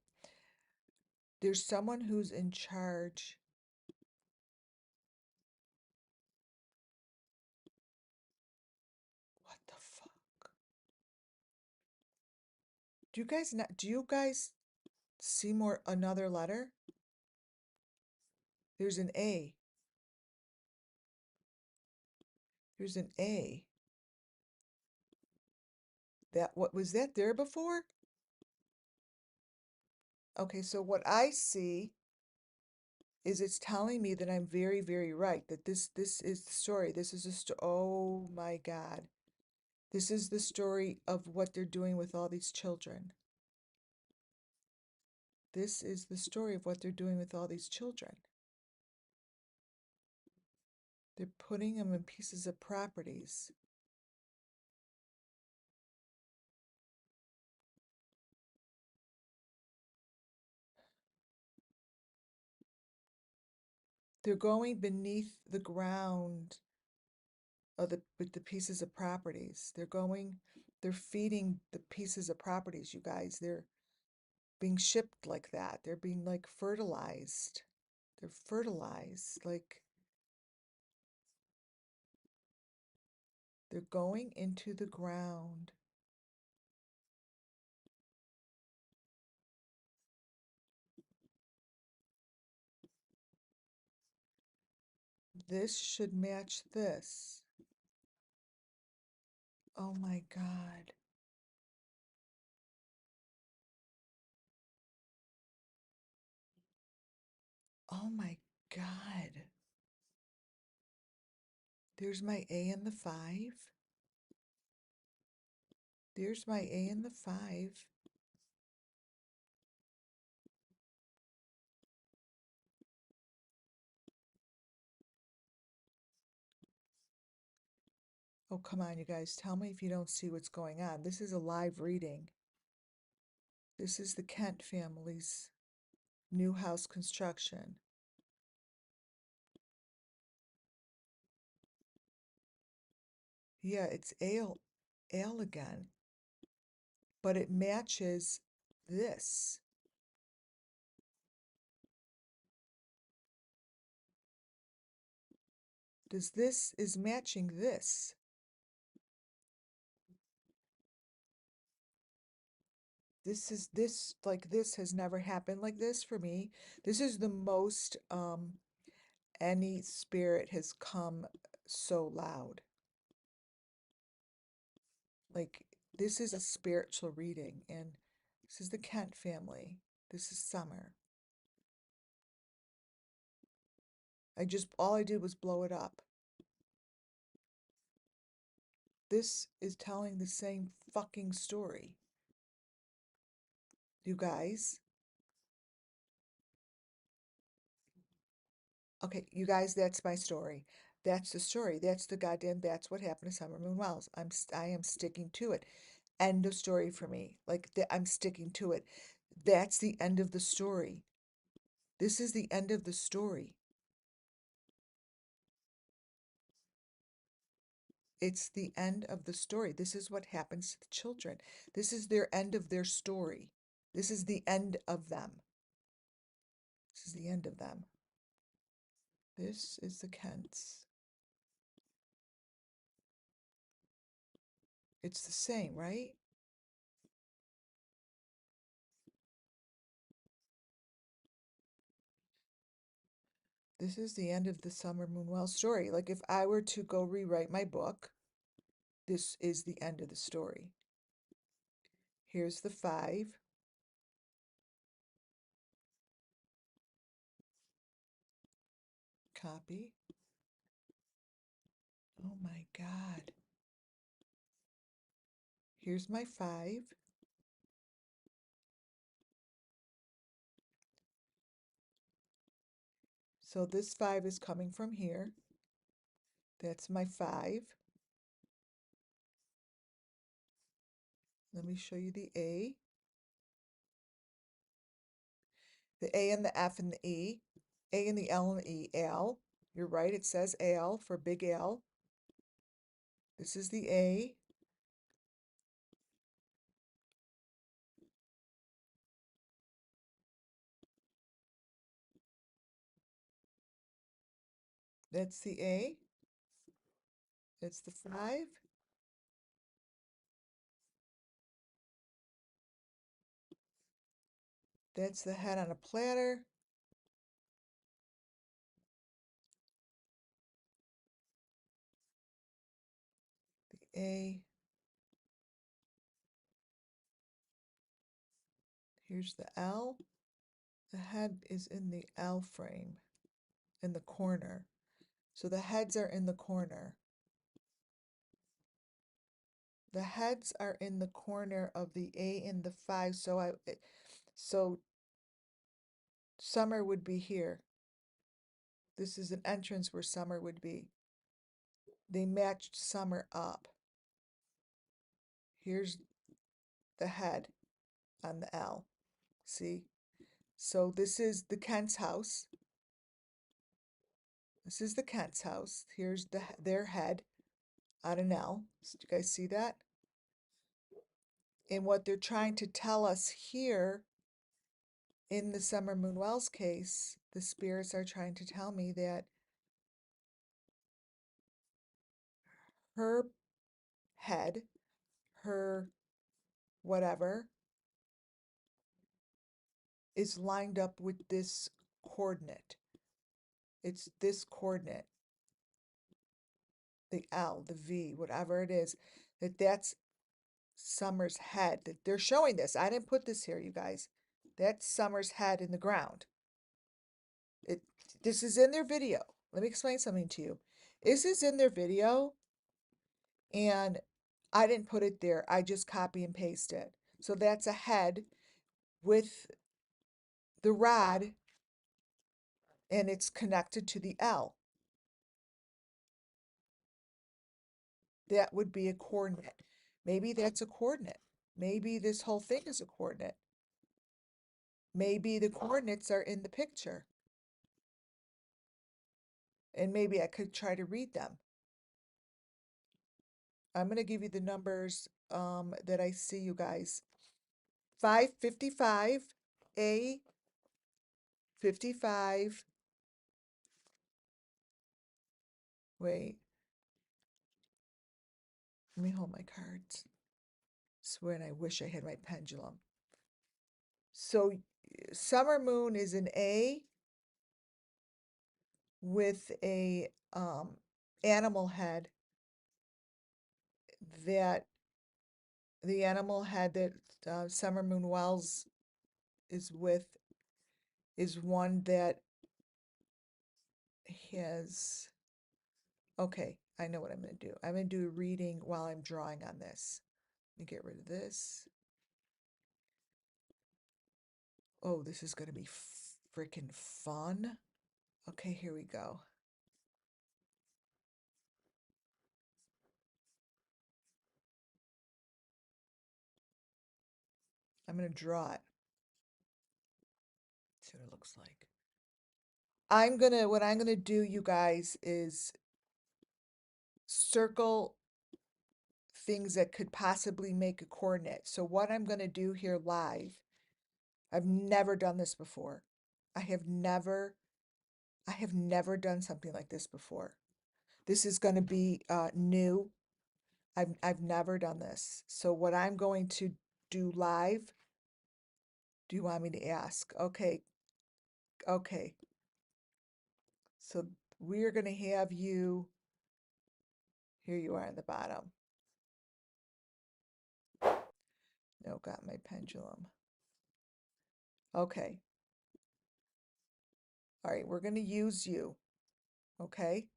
There's someone who's in charge. What the fuck? Do you guys see more another letter? There's an A. There's an A. What was that there before? Okay, so what I see is it's telling me that I'm very, very right, that this is the story. This is a story. Oh my God. This is the story of what they're doing with all these children. This is the story of what they're doing with all these children. They're putting them in pieces of properties. They're going beneath the ground of the pieces of properties. They're feeding the pieces of properties, you guys. They're being shipped like that. They're being like fertilized. They're fertilized. Like they're going into the ground. This should match this. Oh my God. Oh my God. There's my A in the 5. There's my A in the 5. Oh, come on, you guys. Tell me if you don't see what's going on. This is a live reading. This is the Kent family's new house construction. Yeah, it's ale again, but it matches this. This is matching this. This has never happened like this for me. This is the most any spirit has come so loud. Like this is a spiritual reading, and this is the Kent family. This is Summer. All I did was blow it up. This is telling the same fucking story. You guys. Okay, you guys, that's my story. That's the story. That's what happened to Summer Moon Wells. I am sticking to it. End of story for me. I'm sticking to it. That's the end of the story. This is the end of the story. It's the end of the story. This is what happens to the children. This is their end of their story. This is the end of them. This is the end of them. This is the Kents. It's the same, right? This is the end of the Summer Moonwell story. Like if I were to go rewrite my book, this is the end of the story. Here's the 5. Copy. Oh my God. Here's my 5. So this 5 is coming from here. That's my 5. Let me show you the A. The A and the F and the E. A and the L and the E. Al. You're right, it says Al for Big Al. This is the A. That's the A. That's the 5. That's the head on a platter. The A. Here's the L. The head is in the L frame, in the corner. So the heads are in the corner. The heads are in the corner of the A and the 5. So Summer would be here. This is an entrance where Summer would be. They matched Summer up. Here's the head on the L. See? So this is the Kent's house. This is the Kent's house. Here's their head on an L. So do you guys see that? And what they're trying to tell us here in the Summer Moon Wells case, the spirits are trying to tell me that her head, her whatever, is lined up with this coordinate. It's this coordinate, the L, the V, whatever it is, that's Summer's head. That they're showing this. I didn't put this here, you guys. That's Summer's head in the ground. It this is in their video. Let me explain something to you. This is in their video, and I didn't put it there. I just copy and paste it. So that's a head with the rod, and it's connected to the L. That would be a coordinate. Maybe that's a coordinate. Maybe this whole thing is a coordinate. Maybe the coordinates are in the picture. And maybe I could try to read them. I'm going to give you the numbers that I see, you guys. 555, A 55. Wait, let me hold my cards. Swear, and I wish I had my pendulum. So Summer Moon is an A with a animal head, that the animal head that Summer Moon Wells is with is one that has, okay, I know what I'm going to do. I'm going to do a reading while I'm drawing on this. Let me get rid of this. Oh, this is going to be freaking fun. Okay, here we go. I'm going to draw it. See what it looks like. What I'm going to do, you guys, is circle things that could possibly make a coordinate. So what I'm going to do here live, I've never done this before. I have never done something like this before. This is going to be new. I've never done this. So what I'm going to do live, do you want me to ask? Okay. Okay. So we're going to have you, here you are in the bottom. No, got my pendulum. Okay. All right, we're going to use you. Okay.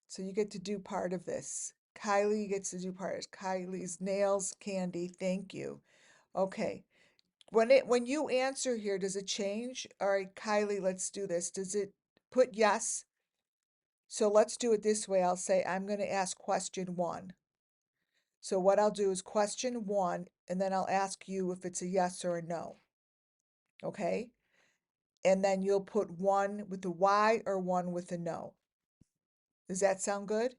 So you get to do part of this. Kylie gets to do part of Kylie's nails, candy. Thank you. Okay. When you answer here, does it change? All right, Kylie, let's do this. Does it put yes? So let's do it this way. I'll say I'm going to ask question 1. So what I'll do is question 1, and then I'll ask you if it's a yes or a no. Okay? And then you'll put 1 with a Y or 1 with a no. Does that sound good?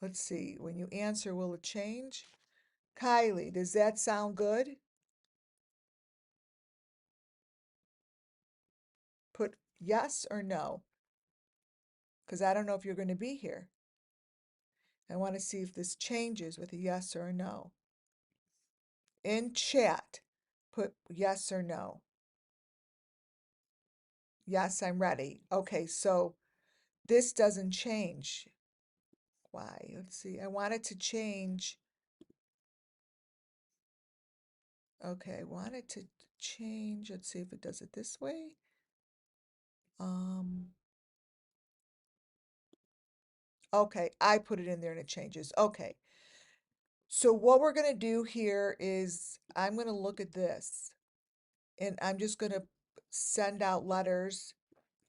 Let's see. When you answer, will it change? Kylie, does that sound good? Put yes or no, because I don't know if you're going to be here. I want to see if this changes with a yes or a no. In chat, put yes or no. Yes, I'm ready. Okay, so this doesn't change. Why? Let's see. I want it to change. Okay, I want it to change. Let's see if it does it this way. Okay, I put it in there and it changes. Okay. So what we're going to do here is I'm going to look at this and I'm just going to send out letters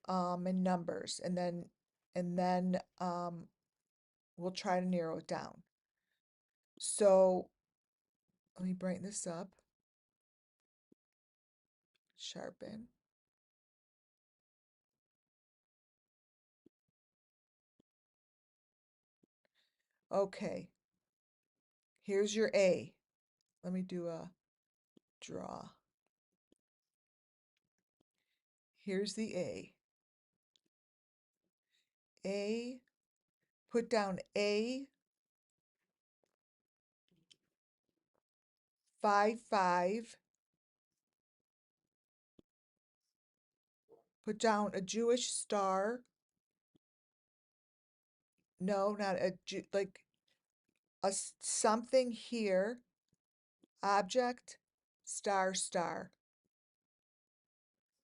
and numbers and then we'll try to narrow it down. So let me brighten this up. Sharpen. Okay. Here's your A. Let me do a draw. Here's the A. A, put down A 55. Put down a Jewish star. No, not a like a something here. Object, star, star.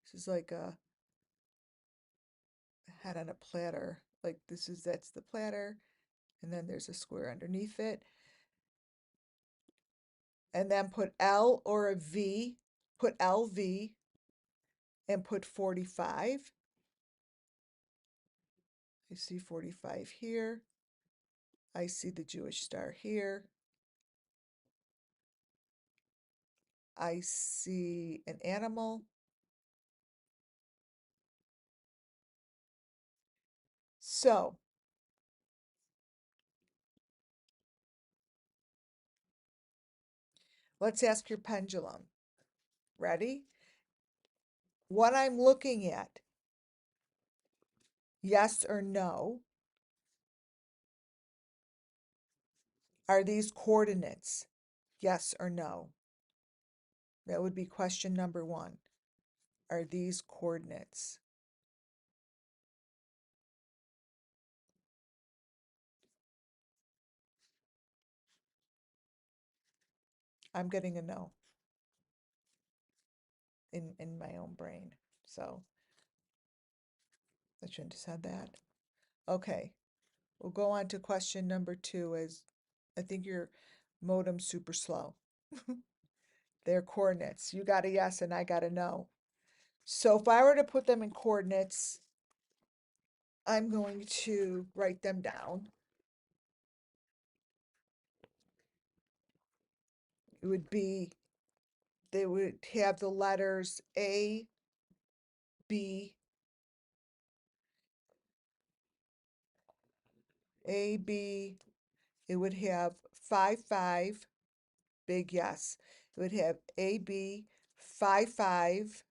This is like a head on a platter. Like that's the platter, and then there's a square underneath it. And then put L or a V, put LV, and put 45. I see 45 here. I see the Jewish star here. I see an animal. So let's ask your pendulum. Ready? What I'm looking at, yes or no, are these coordinates? Yes or no? That would be question number 1. Are these coordinates? I'm getting a no in my own brain. So I shouldn't have said that. Okay, we'll go on to question number 2. As I think your modem's super slow. They're coordinates. You got a yes and I got a no. So if I were to put them in coordinates, I'm going to write them down. It would be, they would have the letters A, B, A, B. It would have 5, 5, big yes. It would have A, B, 5, 5,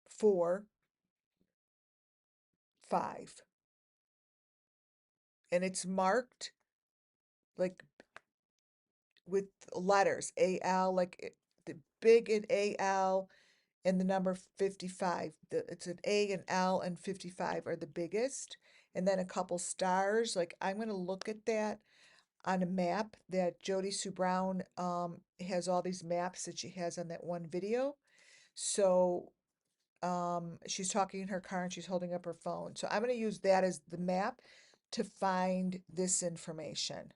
4, 5. And it's marked like with letters, A, L, like big in AL and the number 55. It's an A, an L, and 55 are the biggest. And then a couple stars. Like, I'm going to look at that on a map that Jody Sue Brown has all these maps that she has on that one video. So she's talking in her car and she's holding up her phone. So I'm going to use that as the map to find this information.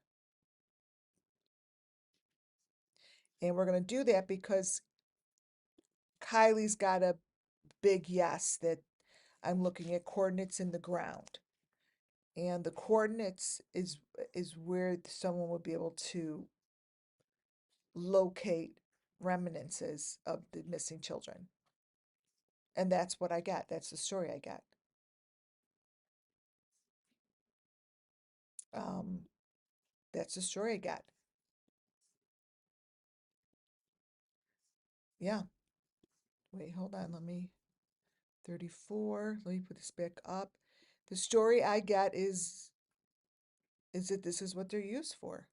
And we're going to do that because Kylie's got a big yes that I'm looking at coordinates in the ground. And the coordinates is where someone would be able to locate reminiscences of the missing children. And that's what I got. That's the story I got. Um, that's the story I got. Yeah. Wait, hold on. 34. Let me put this back up. The story I get is that this is what they're used for.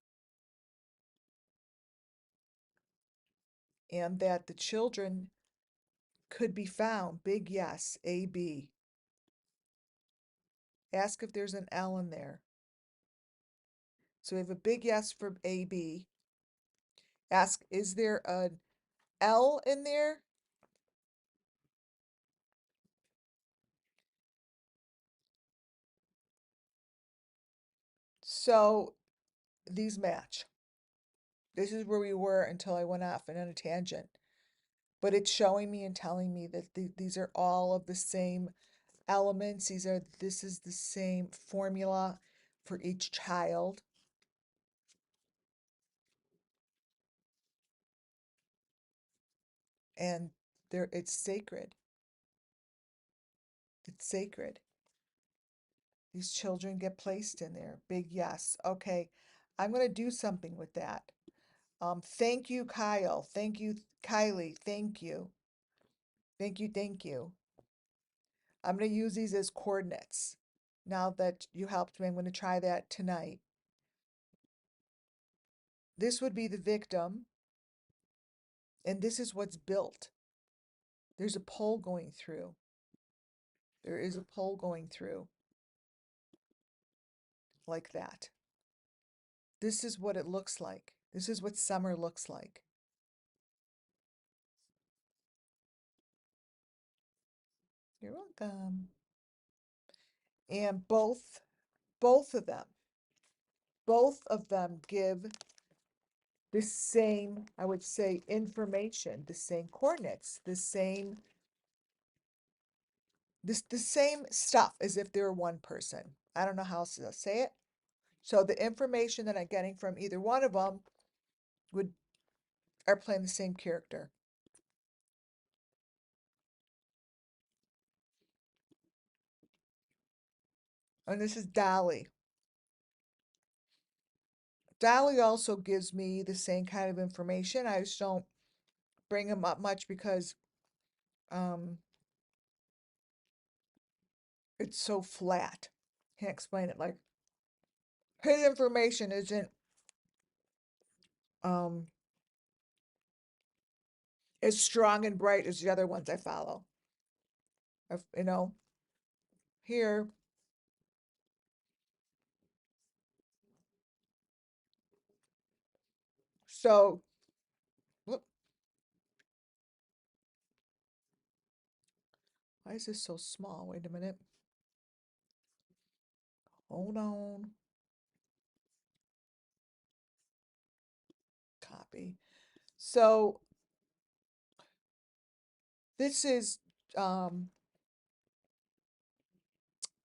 And that the children could be found. Big yes, AB. Ask if there's an L in there. So we have a big yes for AB. Ask, is there an L in there? So these match. This is where we were until I went off and on a tangent. But it's showing me and telling me that these are all of the same elements. This is the same formula for each child. And it's sacred. It's sacred. These children get placed in there. Big yes. Okay, I'm going to do something with that. Thank you, Kyle. Thank you, Kylie. Thank you. Thank you. Thank you. I'm going to use these as coordinates. Now that you helped me, I'm going to try that tonight. This would be the victim, and this is what's built. There's a pole going through. There is a pole going through like that. This is what it looks like. This is what summer looks like. You're welcome. And both of them, both of them give the same, I would say, information, the same coordinates, the same stuff as if they're one person. I don't know how else to say it. So the information that I'm getting from either one of them would are playing the same character. And this is Dolly. Dolly also gives me the same kind of information. I just don't bring him up much because um it's so flat. Can't explain it. Like, his information isn't um as strong and bright as the other ones I follow. You know, here, so whoop, why is this so small? Wait a minute. Hold on. Copy. So this is um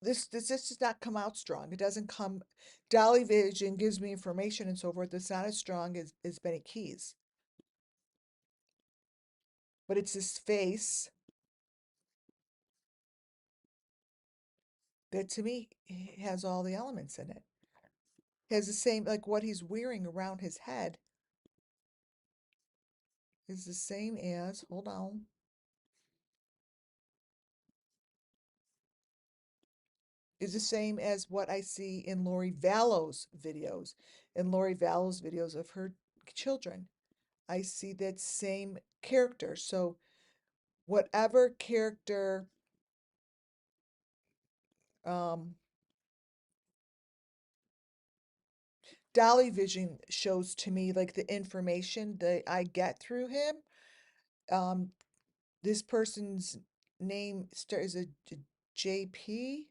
this does not come out strong. It doesn't come. Dolly Vision gives me information and so forth. It's not as strong as Benny Keys, but it's his face that to me has all the elements in it. Has the same, like what he's wearing around his head is the same as, hold on, is the same as what I see in Lori Vallow's videos. In Lori Vallow's videos of her children, I see that same character. So whatever character um, Dolly Vision shows to me, like the information that I get through him. Um, this person's name is a JP,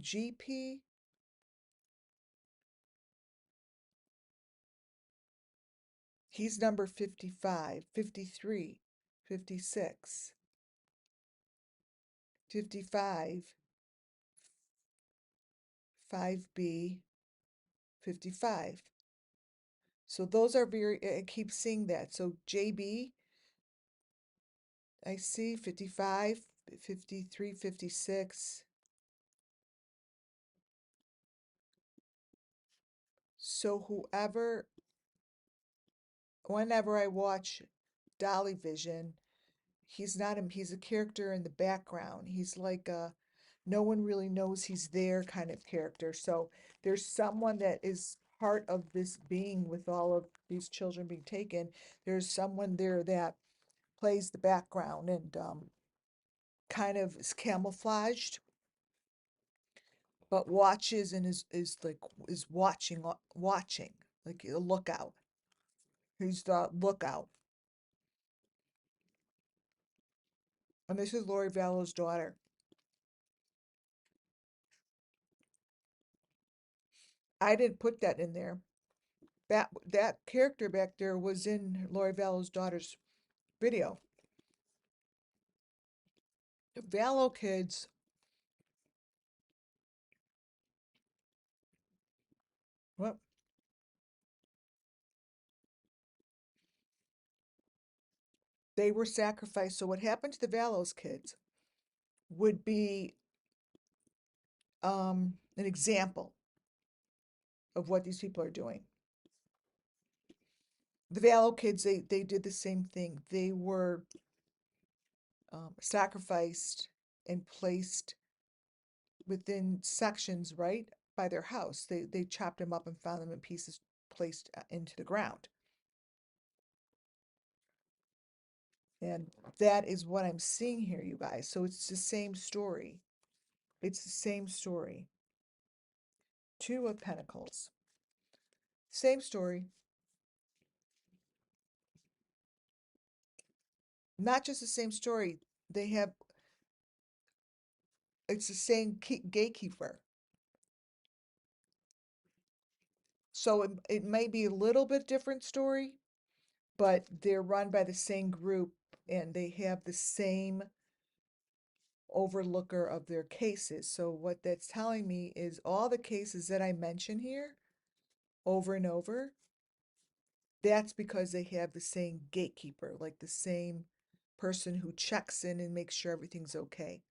GP. He's number 55, 53, 56, 55, 5B, 55. So those are very, I keep seeing that. So JB, I see 55, 53, 56. So whenever I watch Dolly Vision, he's not him, he's a character in the background. He's like a no one really knows he's there kind of character. So there's someone that is part of this being with all of these children being taken. There's someone there that plays the background and kind of is camouflaged, but watches and is like is watching like a lookout. He's the lookout. And this is Lori Vallow's daughter. I didn't put that in there. That character back there was in Lori Vallow's daughter's video. The Vallow kids, well, they were sacrificed. So what happened to the Vallows kids would be an example of what these people are doing. The Vallow kids, they did the same thing. They were sacrificed and placed within sections right by their house. They chopped them up and found them in pieces placed into the ground. And that is what I'm seeing here, you guys. So it's the same story. It's the same story. Two of Pentacles. Same story. Not just the same story. They have, it's the same gatekeeper. So it may be a little bit different story, but they're run by the same group and they have the same overlooker of their cases. So what that's telling me is all the cases that I mention here over and over, that's because they have the same gatekeeper, like the same person who checks in and makes sure everything's okay.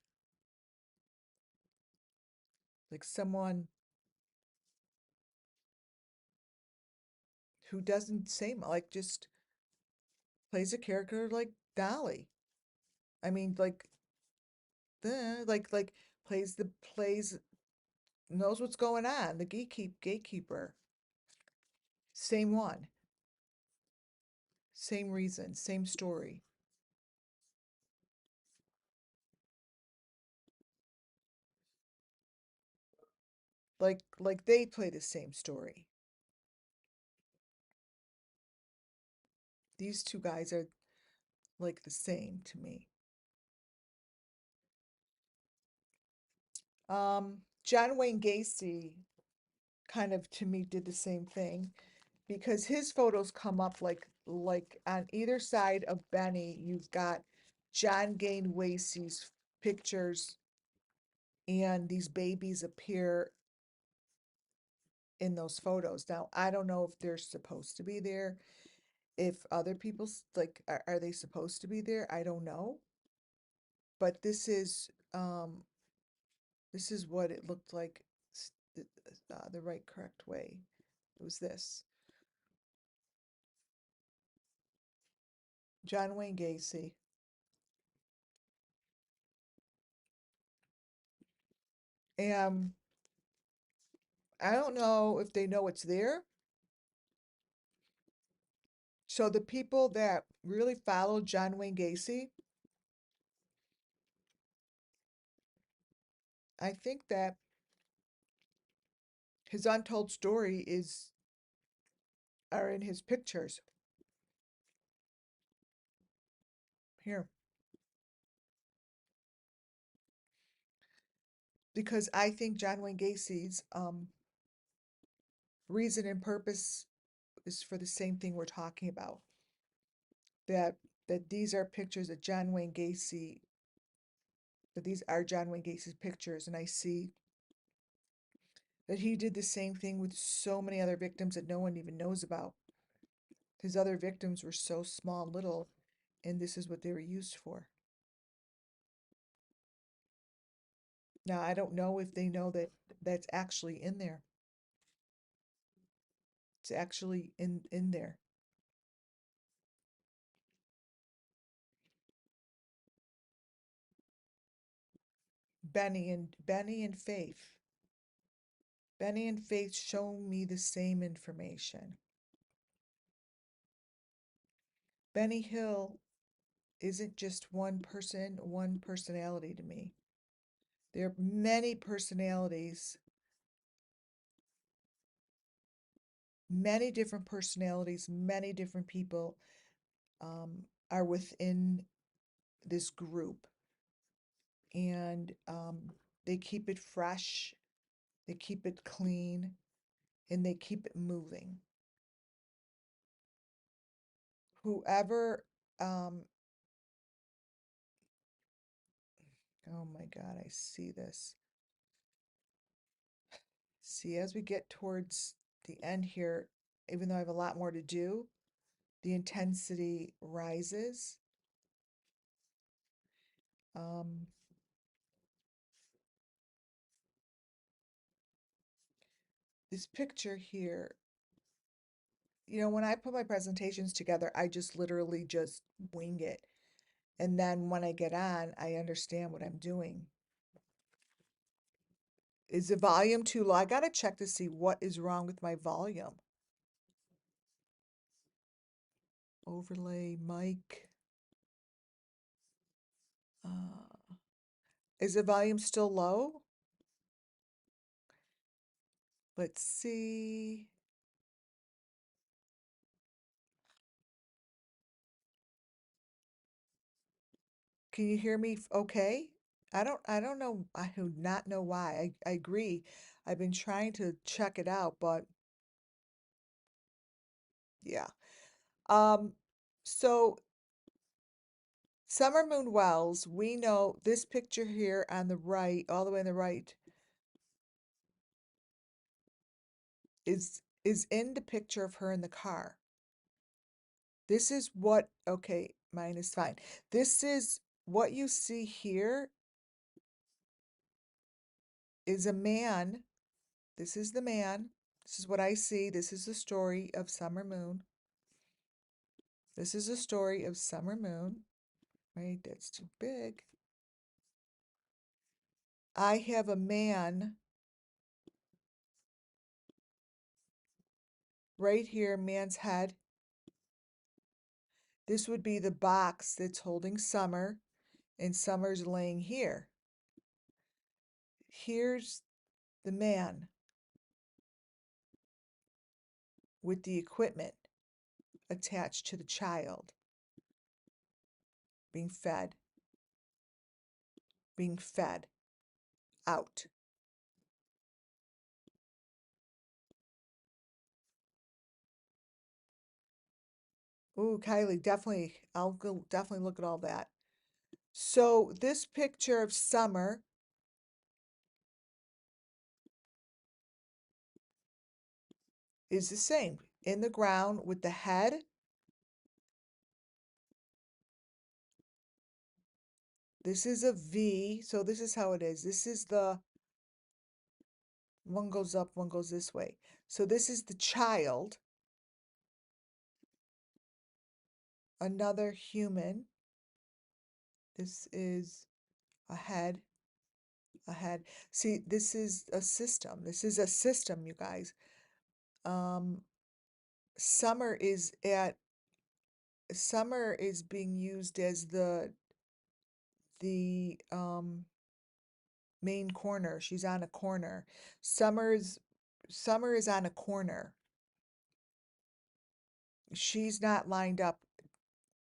Like someone who doesn't say, like just plays a character like Dolly. I mean, like the like plays knows what's going on. The gatekeeper. Same one. Same reason, same story. Like they play the same story. These two guys are like the same to me. John Wayne Gacy kind of to me did the same thing because his photos come up like on either side of Benny, you've got John Wayne Gacy's pictures and these babies appear in those photos. Now, I don't know if they're supposed to be there. If other people's like are they supposed to be there? I don't know. But this is what it looked like the right correct way. It was this. John Wayne Gacy. And I don't know if they know it's there. So the people that really follow John Wayne Gacy, I think that his untold story is are in his pictures here. Because I think John Wayne Gacy's reason and purpose is for the same thing we're talking about. That these are pictures that John Wayne Gacy, that these are John Wayne Gacy's pictures, and I see that he did the same thing with so many other victims that no one even knows about. His other victims were so small and little, and this is what they were used for. Now, I don't know if they know that that's actually in there. It's actually in there. Benny and Faith. Benny and Faith show me the same information. Benny Hill isn't just one person, one personality to me. There are many personalities, many different personalities, many different people are within this group. And they keep it fresh, they keep it clean, and they keep it moving. Whoever, um, oh my God, I see this. See, as we get towards the end here, even though I have a lot more to do, the intensity rises. Um, this picture here, when I put my presentations together, I just literally just wing it. And then when I get on, I understand what I'm doing. Is the volume too low? I gotta check to see what is wrong with my volume. Overlay, mic. Is the volume still low? Let's see. Can you hear me okay? I don't know. I do not know why. I agree. I've been trying to check it out, but yeah. Um, so Summer Moon Wells, we know this picture here on the right, all the way on the right, is in the picture of her in the car. This is what, okay, mine is fine. This is what you see here is a man. This is the man. This is what I see. This is the story of Summer Moon. This is the story of Summer Moon. Right, that's too big. I have a man right here, man's head. This would be the box that's holding Summer, and Summer's laying here. Here's the man with the equipment attached to the child being fed, out. Ooh, Kylie, definitely, I'll go definitely look at all that. So this picture of Summer is the same, in the ground with the head. This is a V, so this is how it is. This is the, one goes up, one goes this way. So this is the child, another human. This is a head, a head. See, this is a system. This is a system, you guys. Summer is at Summer is being used as the main corner. She's on a corner. Summer's Summer is on a corner. She's not lined up.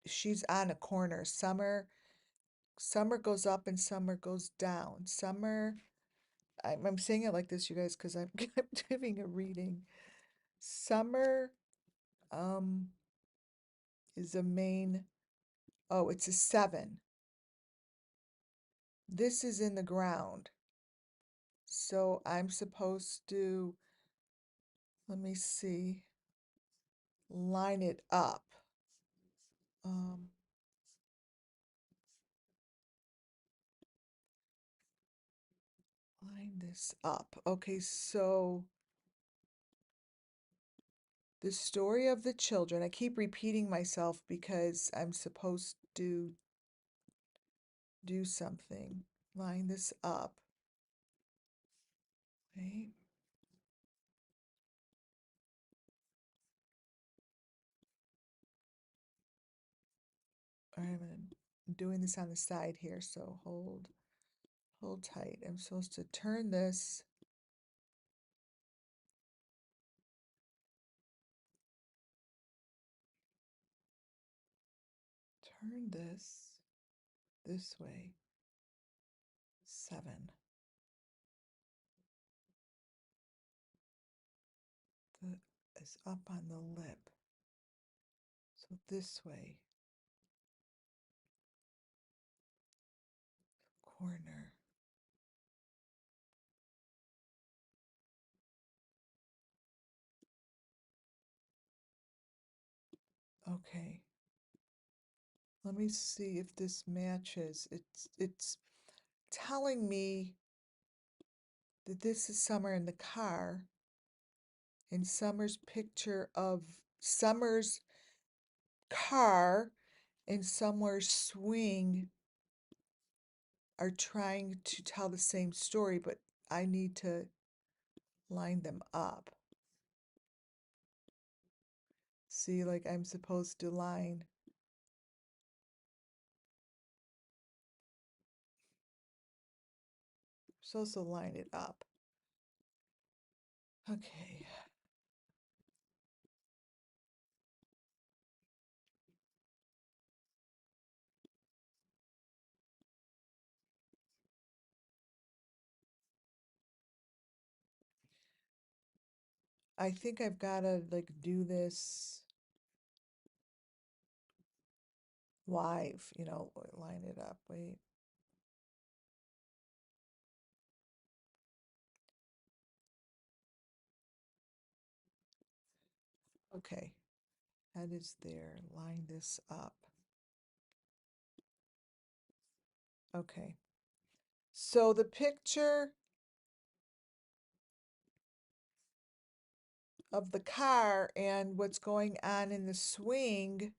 She's on a corner. Summer goes up and summer goes down. I'm saying it like this, you guys, because I'm, I'm giving a reading. Summer um is a main, oh, it's a 7. This is in the ground. So I'm supposed to, let me see, line it up. Um, Line this up. Okay, so the story of the children, I keep repeating myself because I'm supposed to do something. Line this up. Wait. All right, I'm doing this on the side here, so hold tight. I'm supposed to turn this. Turn this way. 7. The is up on the lip. So this way. Corner. Okay. Let me see if this matches. It's telling me that this is Summer in the car, and Summer's picture of Summer's car and Summer's swing are trying to tell the same story, but I need to line them up. See, like I'm supposed to line. I'm supposed to line it up. Okay. I think I've gotta like do this live, line it up. Wait. Okay. That is there. Line this up. Okay. So the picture of the car and what's going on in the swing,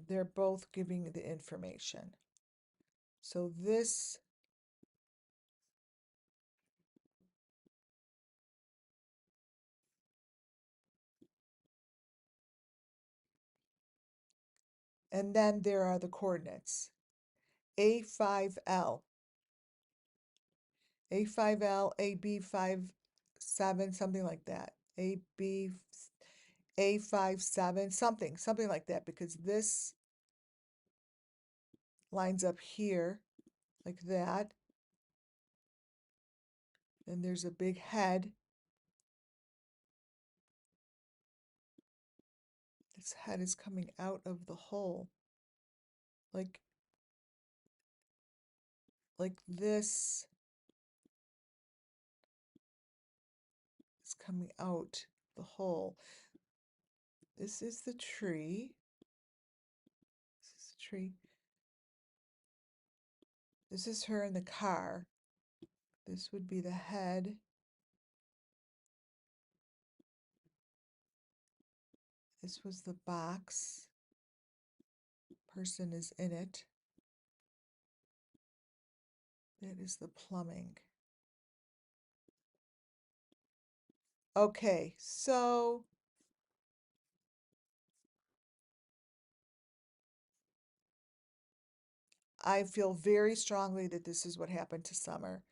they're both giving the information. So this, and then there are the coordinates. A5L, A5L, AB57, something like that. A57, something like that, because this lines up here like that. And there's a big head. This head is coming out of the hole. Like this is coming out the hole. This is the tree. This is the tree. This is her in the car. This would be the head. This was the box. Person is in it. That is the plumbing. Okay, so I feel very strongly that this is what happened to Summer,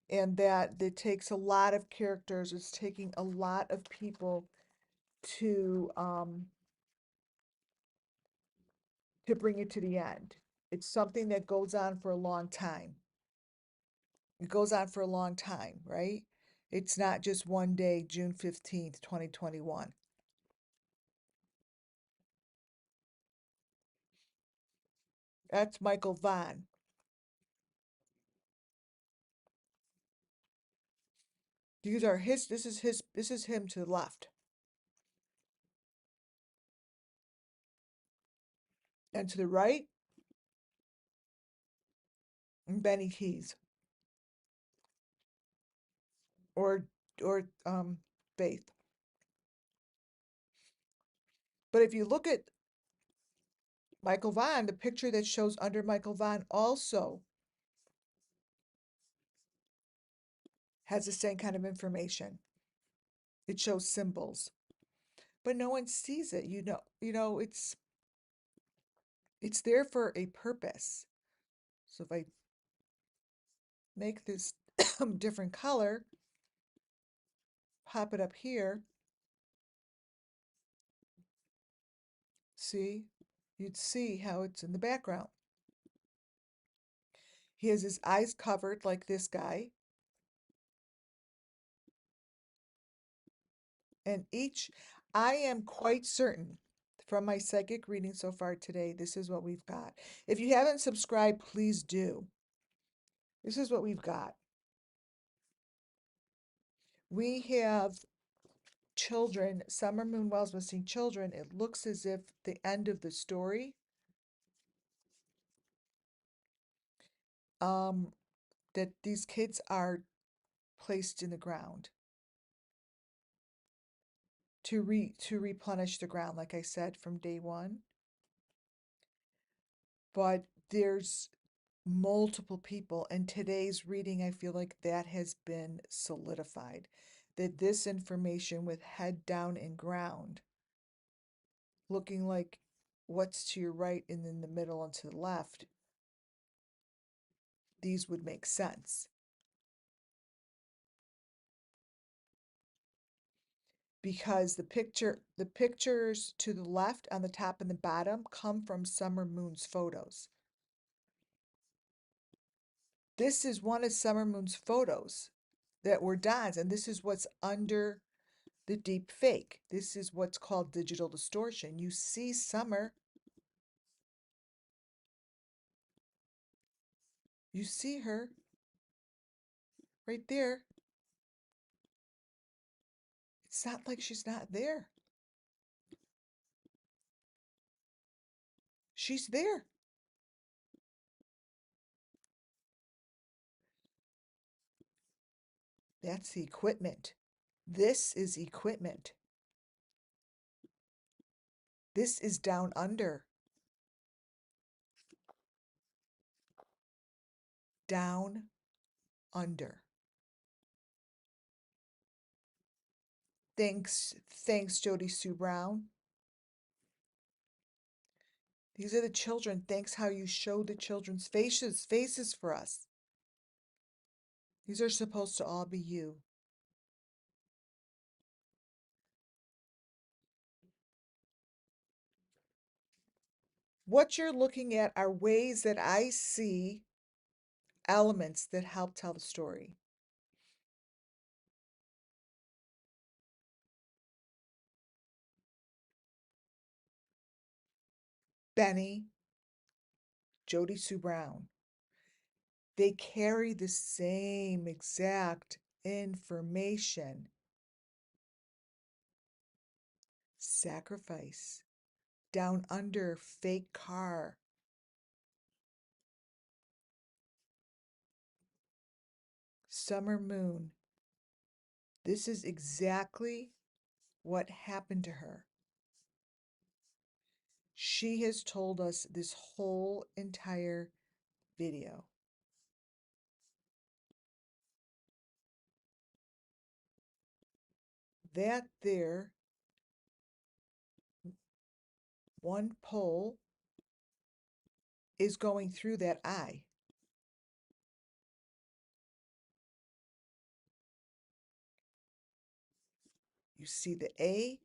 and that it takes a lot of characters, it's taking a lot of people to to bring it to the end. It's something that goes on for a long time. It goes on for a long time, right? It's not just one day, June 15th, 2021. That's Michael Vaughn. These are his, this is him to the left. And to the right, Benny Keys or or Faith. But if you look at Michael Vaughn, the picture that shows under Michael Vaughn also has the same kind of information. It shows symbols, but no one sees it. It's there for a purpose. So if I make this different color, pop it up here, see, you'd see how it's in the background. He has his eyes covered like this guy, and I am quite certain from my psychic reading so far today, this is what we've got. If you haven't subscribed, please do. This is what we've got. We have children, Summer Moon Wells missing children. It looks as if the end of the story, um, that these kids are placed in the ground to replenish the ground, like I said, from day one. But there's multiple people, and today's reading, I feel like that has been solidified. That this information with head down in ground, looking like what's to your right and in the middle and to the left, these would make sense. Because the pictures to the left on the top and the bottom come from Summer Moon's photos. This is one of Summer Moon's photos that were Don's, and this is what's under the deep fake. This is what's called digital distortion. You see Summer, you see her right there. It's not like she's not there. She's there. That's the equipment. This is equipment. This is down under. Down under. Thanks, Jody Sue Brown. These are the children. Thanks how you show the children's faces for us. These are supposed to all be you. What you're looking at are ways that I see elements that help tell the story. Benny, Jody Sue Brown. They carry the same exact information. Sacrifice. Down under, fake car. Summer moon. This is exactly what happened to her. She has told us this whole entire video. that there, one pole is going through that eye. You see the A,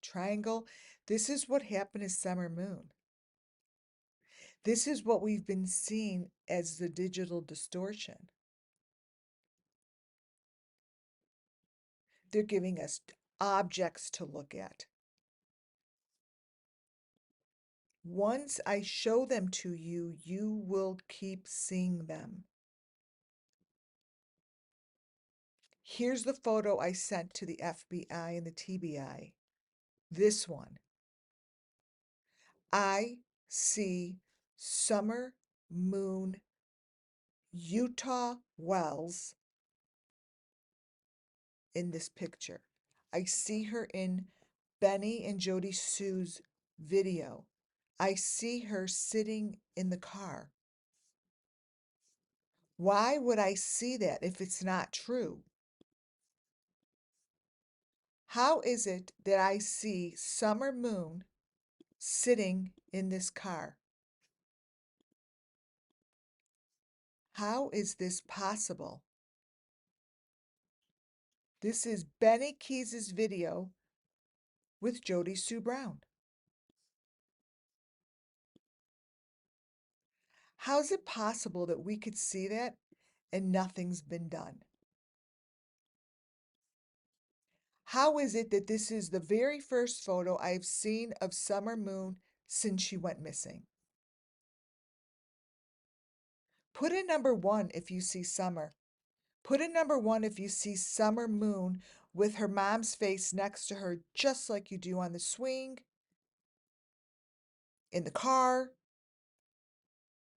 triangle. This is what happened to Summer Moon. This is what we've been seeing as the digital distortion. They're giving us objects to look at. Once I show them to you, you will keep seeing them. Here's the photo I sent to the FBI and the TBI. This one. I see Summer Moon Utah Wells in this picture. I see her in Benny and Jody Sue's video. I see her sitting in the car. Why would I see that if it's not true? How is it that I see Summer Moon sitting in this car? How is this possible? This is Benny Keys's video with Jody Sue Brown. How is it possible that we could see that and nothing's been done? How is it that this is the very first photo I've seen of Summer Moon since she went missing? Put in number 1 if you see Summer. Put in number 1 if you see Summer Moon with her mom's face next to her, just like you do on the swing, in the car,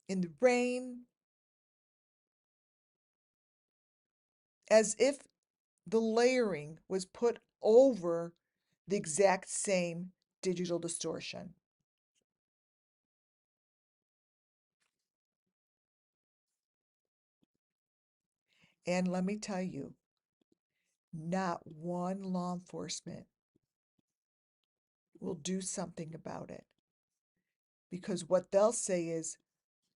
in the rain, as if the layering was put over the exact same digital distortion. And let me tell you, not one law enforcement will do something about it. Because what they'll say is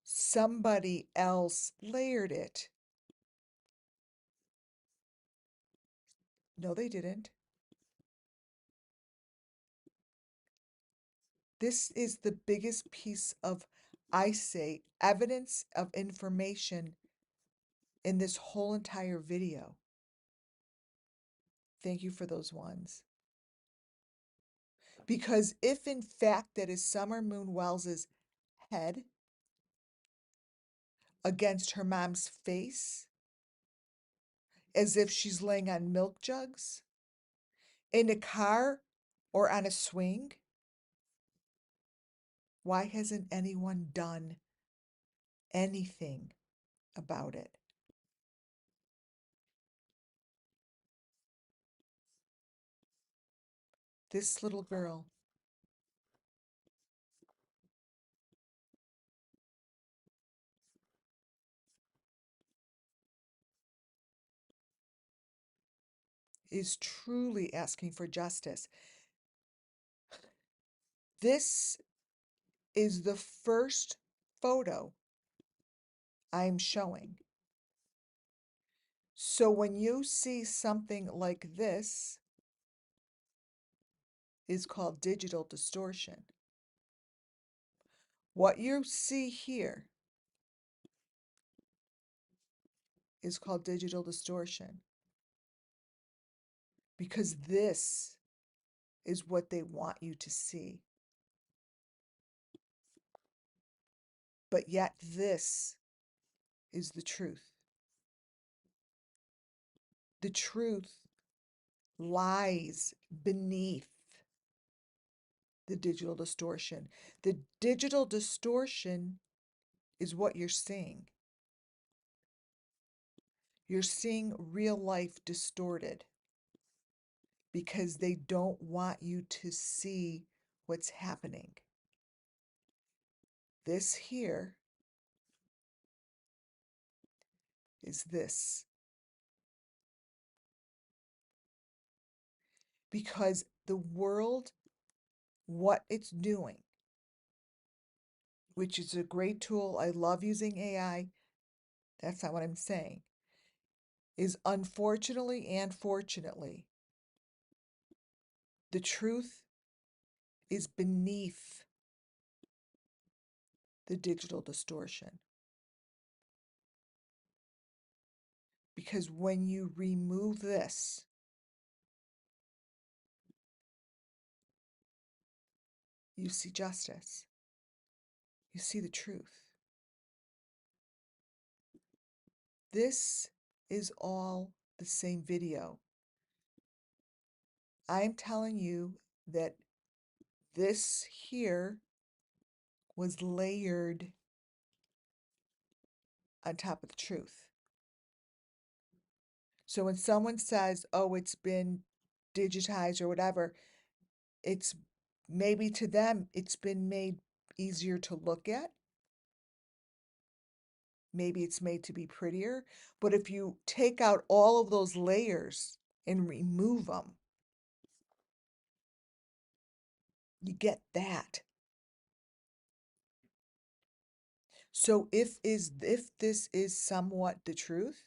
somebody else layered it. No, they didn't. This is the biggest piece of, I say, evidence of information in this whole entire video. Thank you for those ones. Because if in fact that is Summer Moon Wells's head against her mom's face, as if she's laying on milk jugs, in a car or on a swing, why hasn't anyone done anything about it? This little girl is truly asking for justice. This is the first photo I'm showing. So when you see something like this, is called digital distortion. What you see here is called digital distortion because this is what they want you to see. But yet this is the truth. The truth lies beneath the digital distortion. The digital distortion is what you're seeing. You're seeing real life distorted because they don't want you to see what's happening. This here is this. because the world, what it's doing, which is a great tool. I love using AI. That's not what I'm saying. Is unfortunately and fortunately, the truth is beneath the digital distortion. Because when you remove this, you see justice. You see the truth. This is all the same video. I'm telling you that this here was layered on top of the truth. So when someone says, oh, it's been digitized or whatever, it's maybe to them, it's been made easier to look at. Maybe it's made to be prettier. But if you take out all of those layers and remove them, you get that. So if this is somewhat the truth,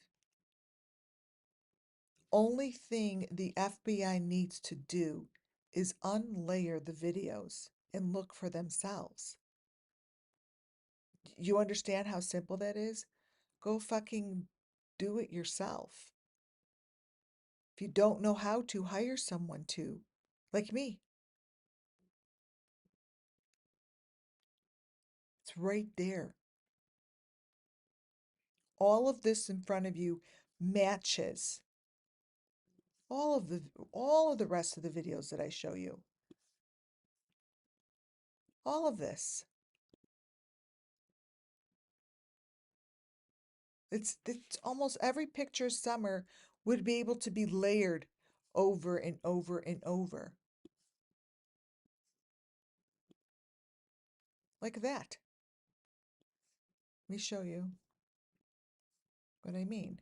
only thing the FBI needs to do is unlayer the videos and look for themselves. You understand how simple that is? Go fucking do it yourself. If you don't know how to, hire someone to, like me. It's right there. All of this in front of you matches all of the rest of the videos that I show you. All of this. It's almost every picture summer would be able to be layered over and over and over. Like that. Let me show you what I mean.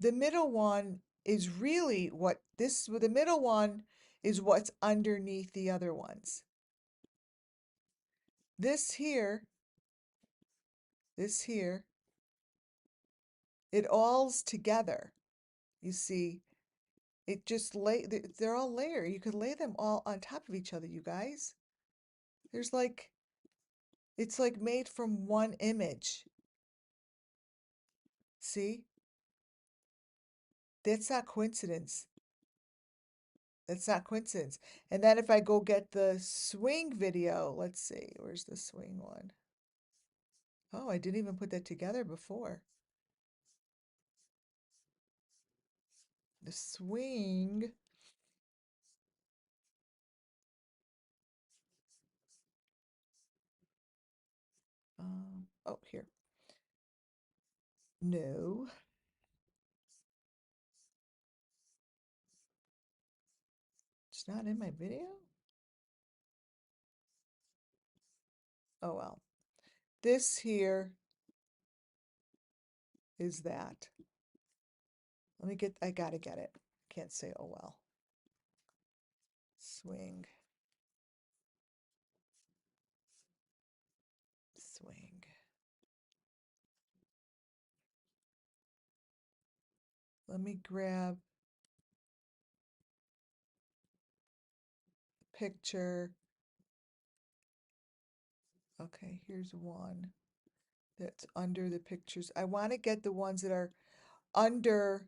The middle one is really the middle one is what's underneath the other ones. This here, it all's together. You see, it just they're all layered. You could lay them all on top of each other, you guys. There's like, it's like made from one image. See? That's not coincidence. That's not coincidence. And then if I go get the swing video, let's see, where's the swing one? Oh, I didn't even put that together before. The swing. Oh, here. No. It's not in my video? Oh, well. This here is that. I gotta get it. Can't say, oh, well. Swing. Swing. Let me grab a picture. Okay, here's one that's under the pictures. I want to get the ones that are under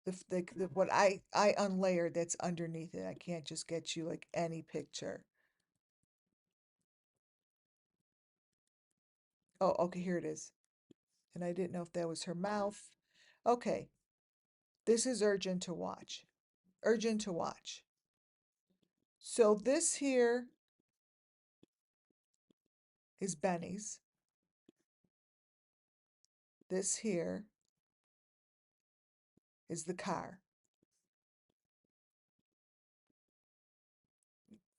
the what I unlayered that's underneath it. I can't just get you like any picture. Oh, okay, here it is. And I didn't know if that was her mouth. Okay, this is urgent to watch. Urgent to watch. So this here is Benny's. This here is the car.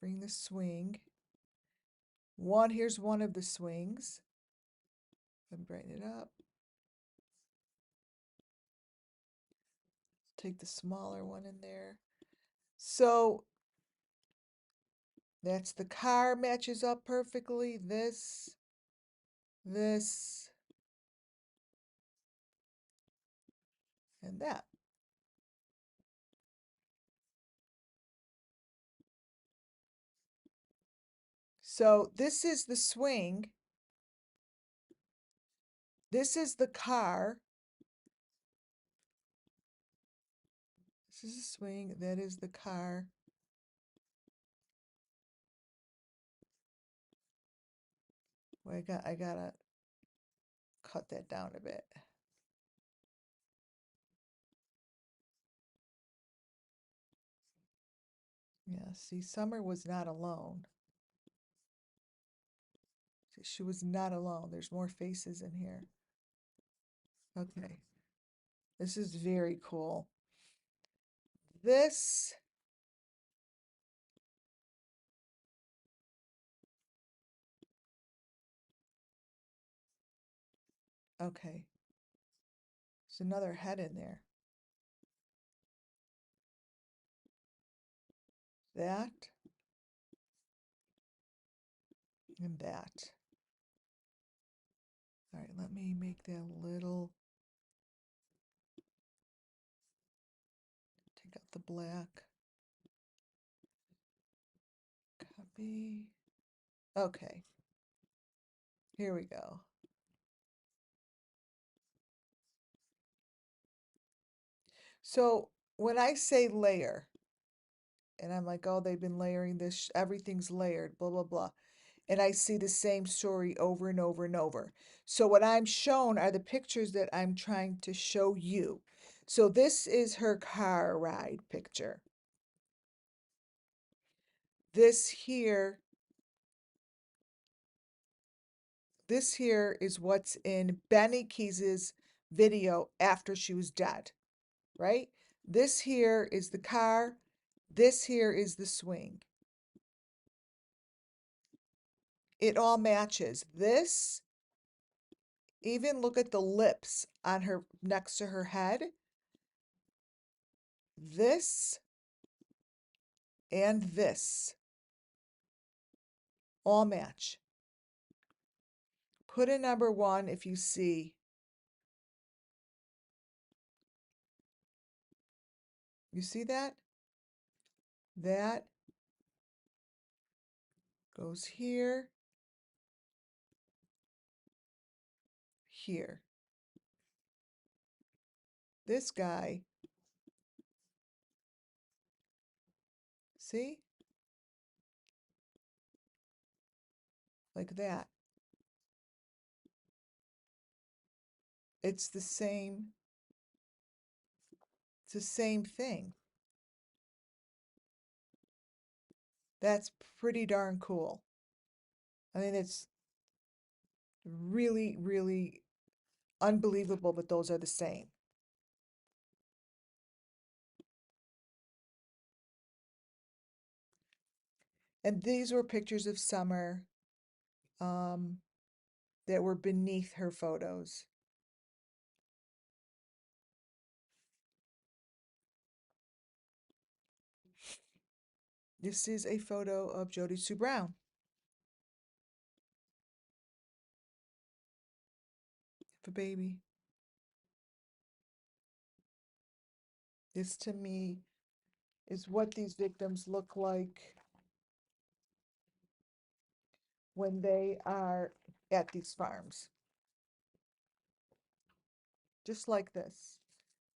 Bring the swing. Here's one of the swings. And brighten it up. Take the smaller one in there. So that's the car matches up perfectly. This, and that. So this is the swing. This is the car. This is the swing. That is the car. Well, I gotta cut that down a bit. Yeah, see, Summer was not alone. She was not alone. There's more faces in here. Okay. This is very cool. This, okay. There's another head in there. That and that. All right, let me make that a little, take out the black. Copy. Okay, here we go. So when I say layer, and I'm like, oh, they've been layering this, everything's layered, blah, blah, blah. And I see the same story over and over and over. So what I'm shown are the pictures that I'm trying to show you. So this is her car ride picture. This here, this here is what's in Benny Keys's video after she was dead, right? This here is the car. This here is the swing. It all matches. This, even look at the lips on her next to her head. This and this all match. Put in number one if you see. You see that? That goes here, here. This guy, see? Like that. It's the same, it's the same thing. That's pretty darn cool. I mean, it's really, really unbelievable, but those are the same. And these were pictures of Summer um, that were beneath her photos. This is a photo of Jody Sue Brown. The baby. This to me is what these victims look like when they are at these farms. Just like this.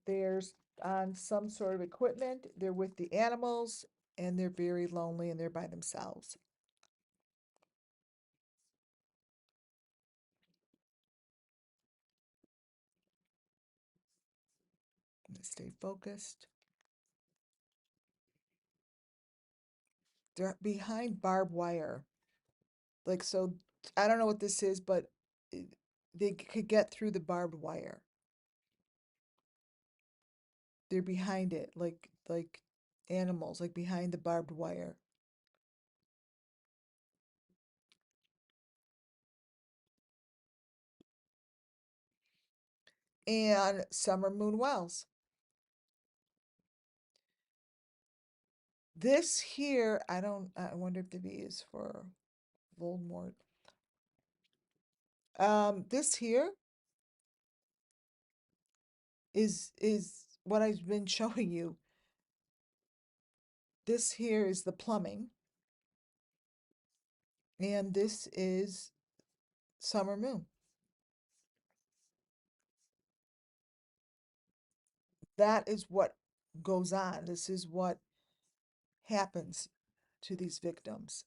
There's on some sort of equipment, they're with the animals, and they're very lonely and they're by themselves. Stay focused. They're behind barbed wire. Like, so I don't know what this is, but they could get through the barbed wire. They're behind it, like animals, like behind the barbed wire. And Summer Moon Wells. This here, I wonder if the V is for Voldemort. This here is what I've been showing you. This here is the plumbing, and this is Summer Moon. That is what goes on. This is what happens to these victims.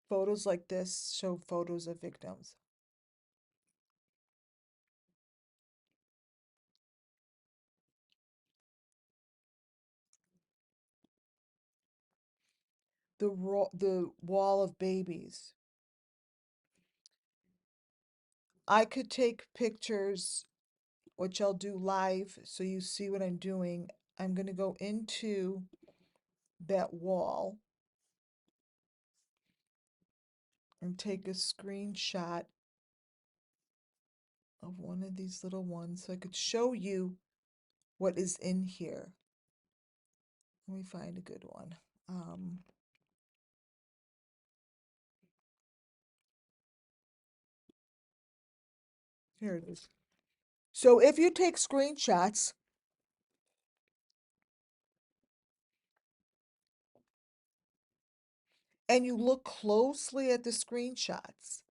Photos like this show photos of victims. The wall of babies. I could take pictures, which I'll do live so you see what I'm doing. I'm going to go into that wall and take a screenshot of one of these little ones so I could show you what is in here. Let me find a good one. Here it is. So if you take screenshots and you look closely at the screenshots,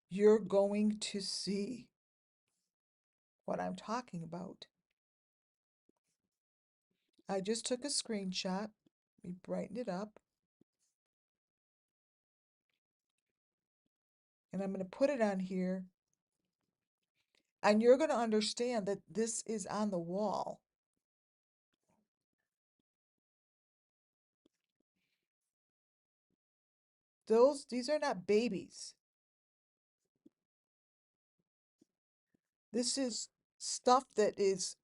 you're going to see what I'm talking about. I just took a screenshot. Let me brighten it up. And I'm going to put it on here. And you're going to understand that this is on the wall. These are not babies. This is stuff that is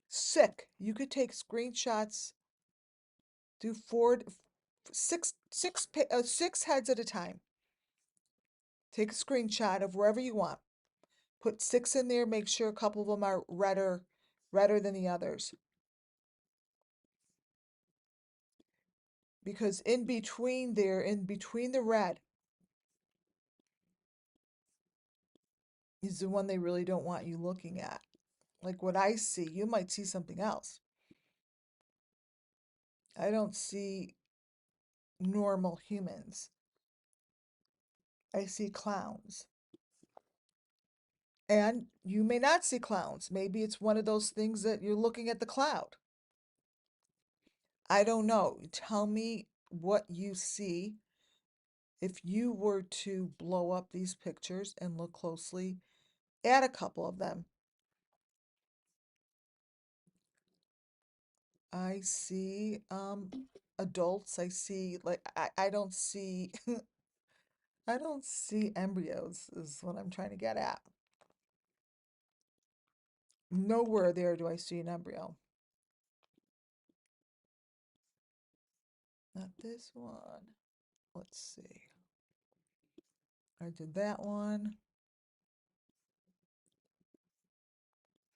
sick. You could take screenshots, do six heads at a time. Take a screenshot of wherever you want. Put six in there. Make sure a couple of them are redder than the others. Because in between the red, is the one they really don't want you looking at. Like what I see, you might see something else. I don't see normal humans. I see clowns. And you may not see clowns. Maybe it's one of those things that you're looking at the cloud. I don't know. Tell me what you see. If you were to blow up these pictures and look closely at a couple of them, I see adults. I see I don't see I don't see embryos is what I'm trying to get at. Nowhere there do I see an embryo. Not this one. Let's see. I did that one.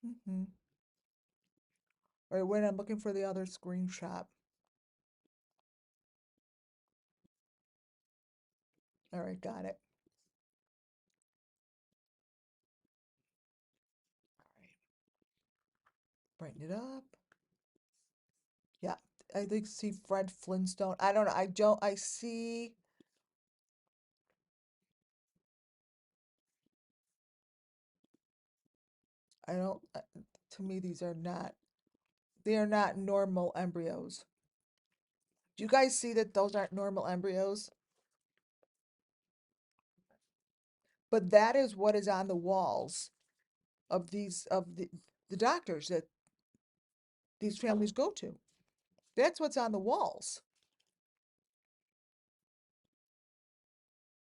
Mm-hmm. All right, wait, I'm looking for the other screenshot. All right, got it. All right, brighten it up. Yeah, I think see Fred Flintstone. I don't know. I see. I don't, to me, they are not normal embryos. Do you guys see that those aren't normal embryos? But that is what is on the walls of the doctors that these families go to. That's what's on the walls.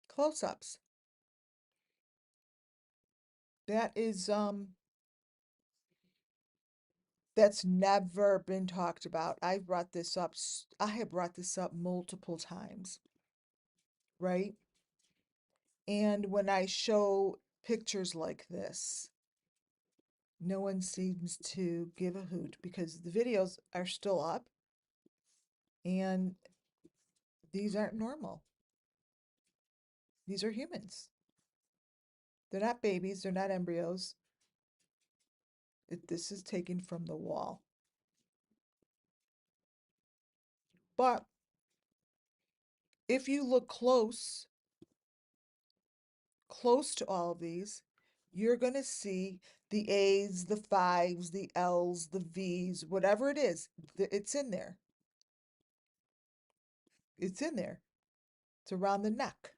Close-ups. That is that's never been talked about. I have brought this up multiple times, right? And when I show pictures like this, no one seems to give a hoot because the videos are still up and these aren't normal. These are humans. They're not babies, they're not embryos. This is taken from the wall. But if you look close to all of these, you're going to see the A's, the 5s, the L's, the V's, whatever it is, it's in there. It's in there. It's around the neck.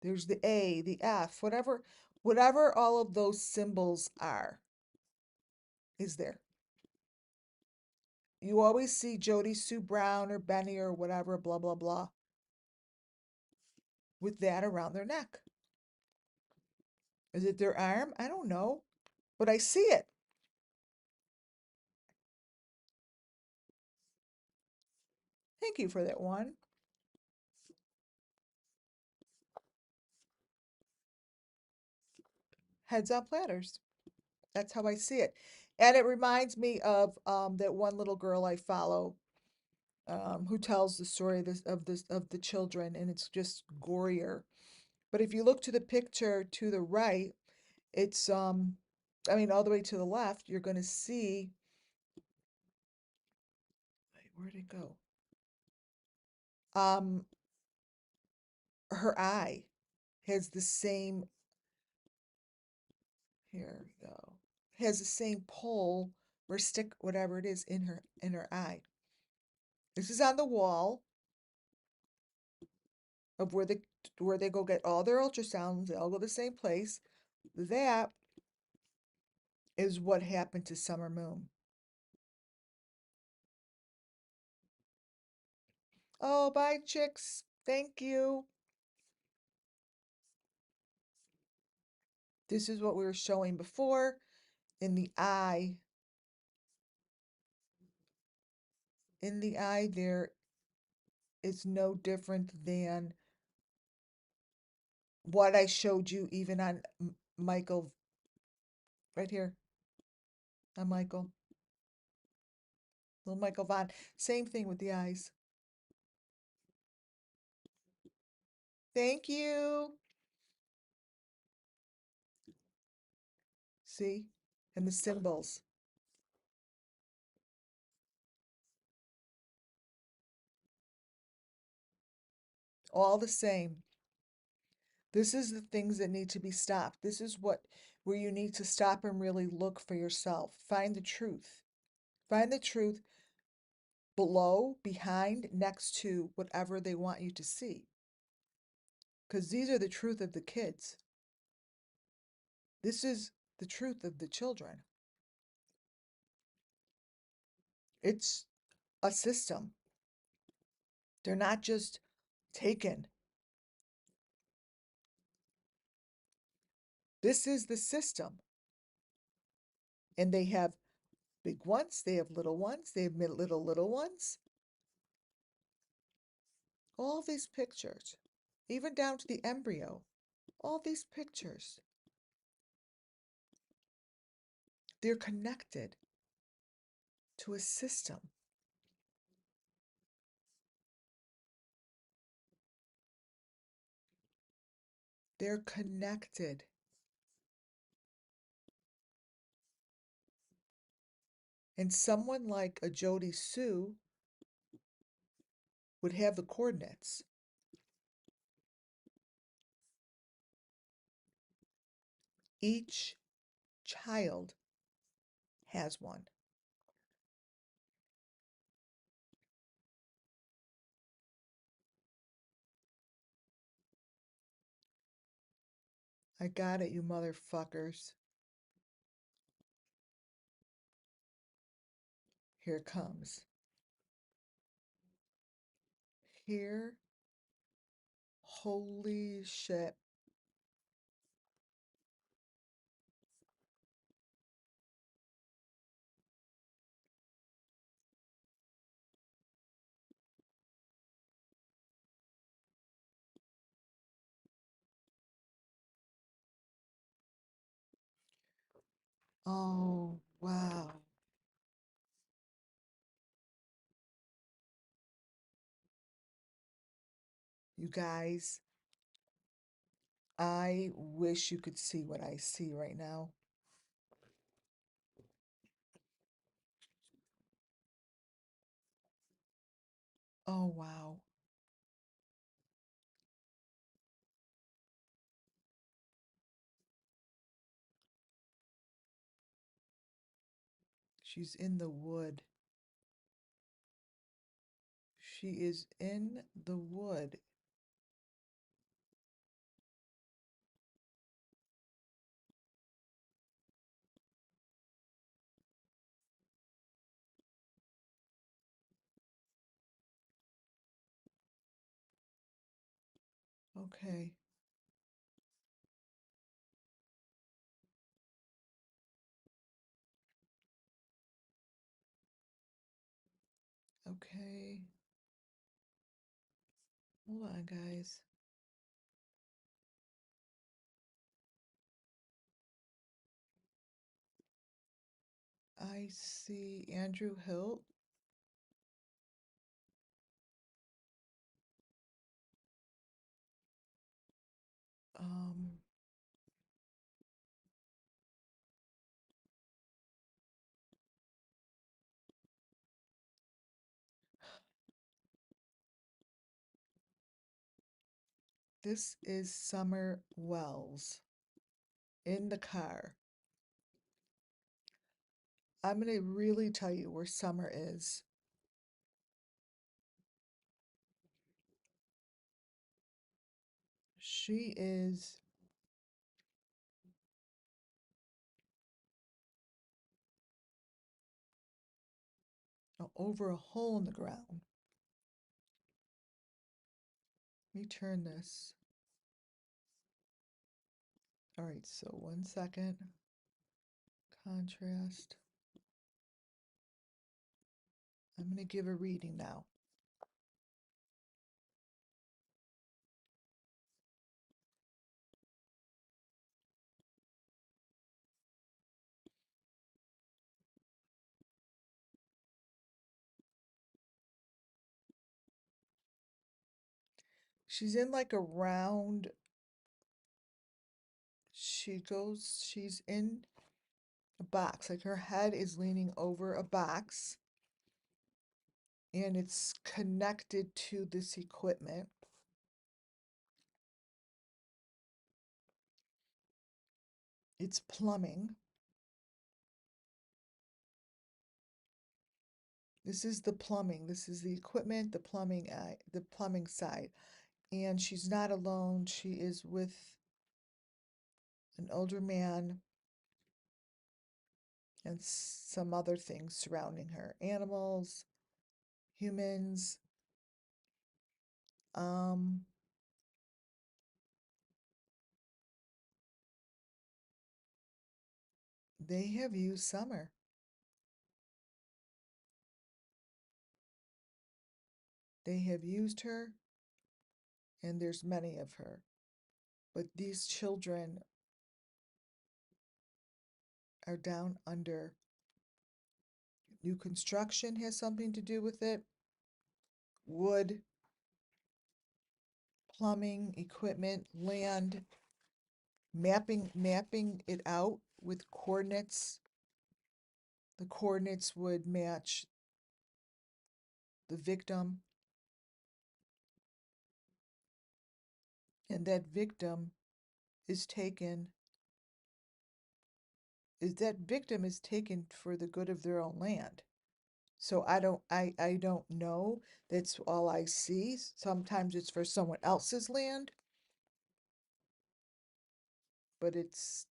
There's the A, the F, whatever all of those symbols are, is there. You always see Jody Sue Brown or Benny or whatever, blah, blah, blah, with that around their neck. Is it their arm? I don't know, but I see it. Thank you for that one. Heads on platters. That's how I see it. And it reminds me of that one little girl I follow who tells the story of the children, and it's just gorier. But if you look to the picture to the right, it's I mean all the way to the left, you're going to see, where'd it go? Um, her eye has the same, here we go, has the same pole or stick, whatever it is, in her eye. This is on the wall of where they go get all their ultrasounds. They all go to the same place. That is what happened to Summer Moon. Oh, bye, chicks. Thank you. This is what we were showing before. In the eye, there is no different than what I showed you even on Michael, right here, on Michael, little Michael Vaughn. Same thing with the eyes. Thank you. See? And the symbols, all the same. This is the things that need to be stopped. This is where you need to stop and really look for yourself. Find the truth. Find the truth below, behind, next to whatever they want you to see. Because these are the truth of the kids. This is the truth of the children. It's a system. They're not just taken. This is the system. And they have big ones, they have little ones, they have little ones. All these pictures, even down to the embryo, all these pictures, they're connected to a system. They're connected. And someone like a Jody Sue would have the coordinates. Each child has one. I got it, you motherfuckers. Here it comes. Here, holy shit. Oh, wow. You guys, I wish you could see what I see right now. Oh, wow. She's in the wood. She is in the wood. Okay. Okay. Hold on, guys. I see Andrew Hilt. Um, this is Summer Wells in the car. I'm going to really tell you where Summer is. She is over a hole in the ground. Let me turn this. All right, so 1 second. Contrast. I'm going to give a reading now. She's in like a round. She's in a box. Like her head is leaning over a box and it's connected to this equipment. It's plumbing. This is the plumbing. This is the equipment, the plumbing side. And she's not alone. She is with an older man and some other things surrounding her. Animals, humans. Um, they have used Summer. They have used her, and there's many of her. But these children are down under. New construction has something to do with it. Wood, plumbing, equipment, land, mapping it out with coordinates. The coordinates would match the victim, and is taken that victim is taken for the good of their own land. So I don't know. That's all I see. Sometimes it's for someone else's land, but it's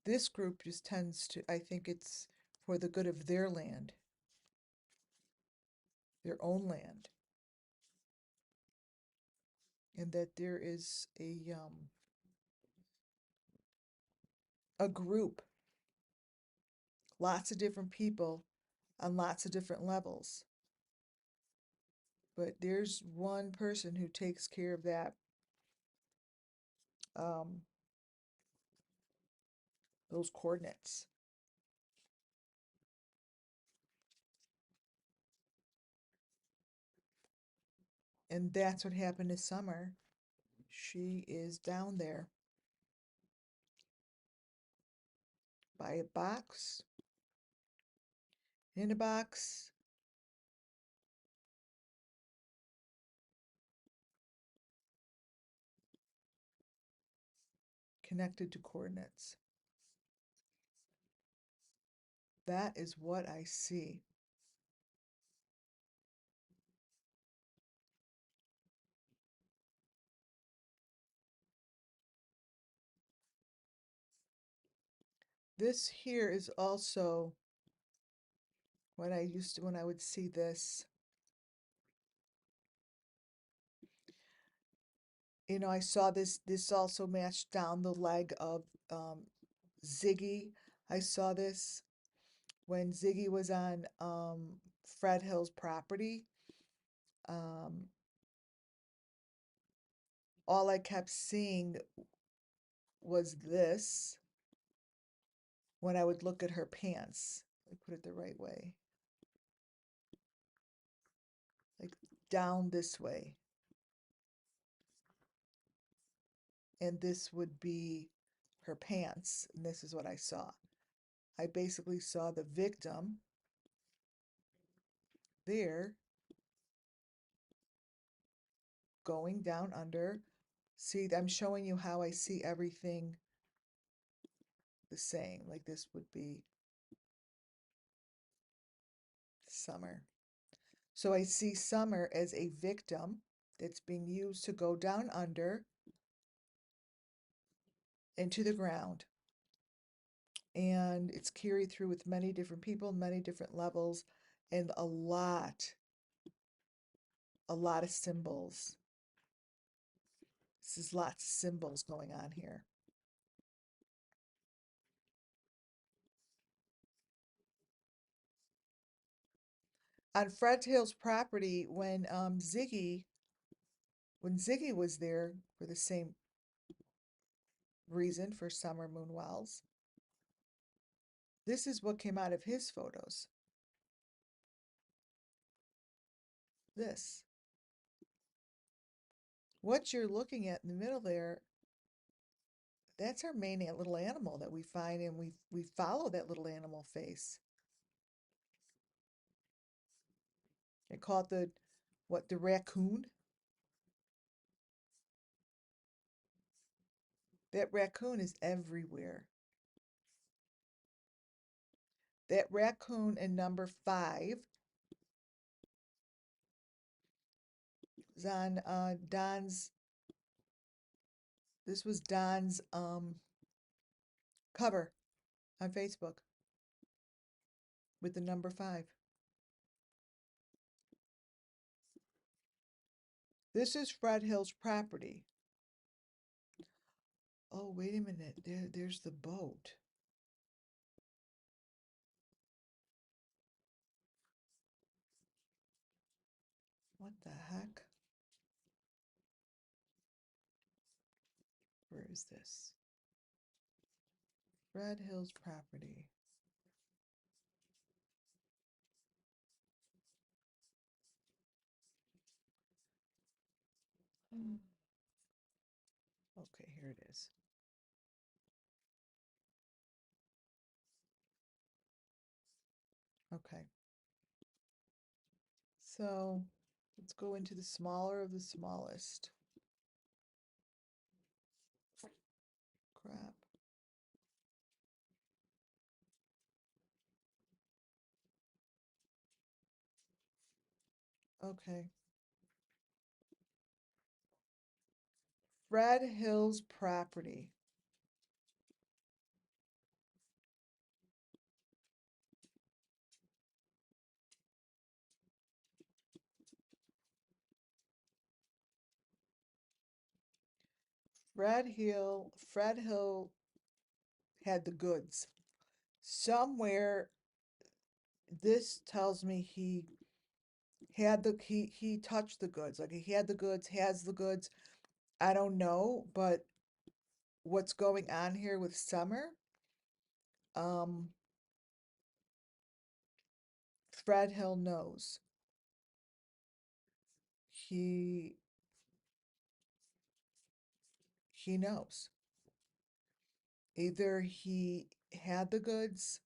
this group just tends to, I think it's for the good of their land, their own land, and that there is a group, lots of different people on lots of different levels. But there's one person who takes care of that um, those coordinates. And that's what happened to Summer. She is down there by a box, in a box. Connected to coordinates. That is what I see. This here is also what I used to, when I would see this. You know, I saw this also matched down the leg of Ziggy. I saw this when Ziggy was on Fred Hill's property. Um, all I kept seeing was this when I would look at her pants. Let me put it the right way. Like down this way. And this would be her pants, and this is what I saw. I basically saw the victim there going down under. See, I'm showing you how I see everything the same. Like this would be Summer. So I see Summer as a victim that's being used to go down under into the ground. And it's carried through with many different people, many different levels, and a lot of symbols. This is lots of symbols going on here. On Fred Hill's property, when Ziggy was there for the same reason for Summer Moon Wells, this is what came out of his photos. This. What you're looking at in the middle there, that's our main little animal that we find, and we follow that little animal face. They call it the raccoon? That raccoon is everywhere. That raccoon in number 5 is on Don's, this was Don's cover on Facebook with the number 5. This is Fred Hill's property. Oh, wait a minute. There's the boat. What the heck? Where is this? Fred Hill's property. Okay, here it is. Okay. So let's go into the smaller of the smallest. Crap. Okay. Fred Hill's property. Fred Hill had the goods. Somewhere this tells me he touched the goods. Like he had the goods, has the goods. I don't know, but what's going on here with Summer Um, Fred Hill knows. He he knows. Either he had the goods,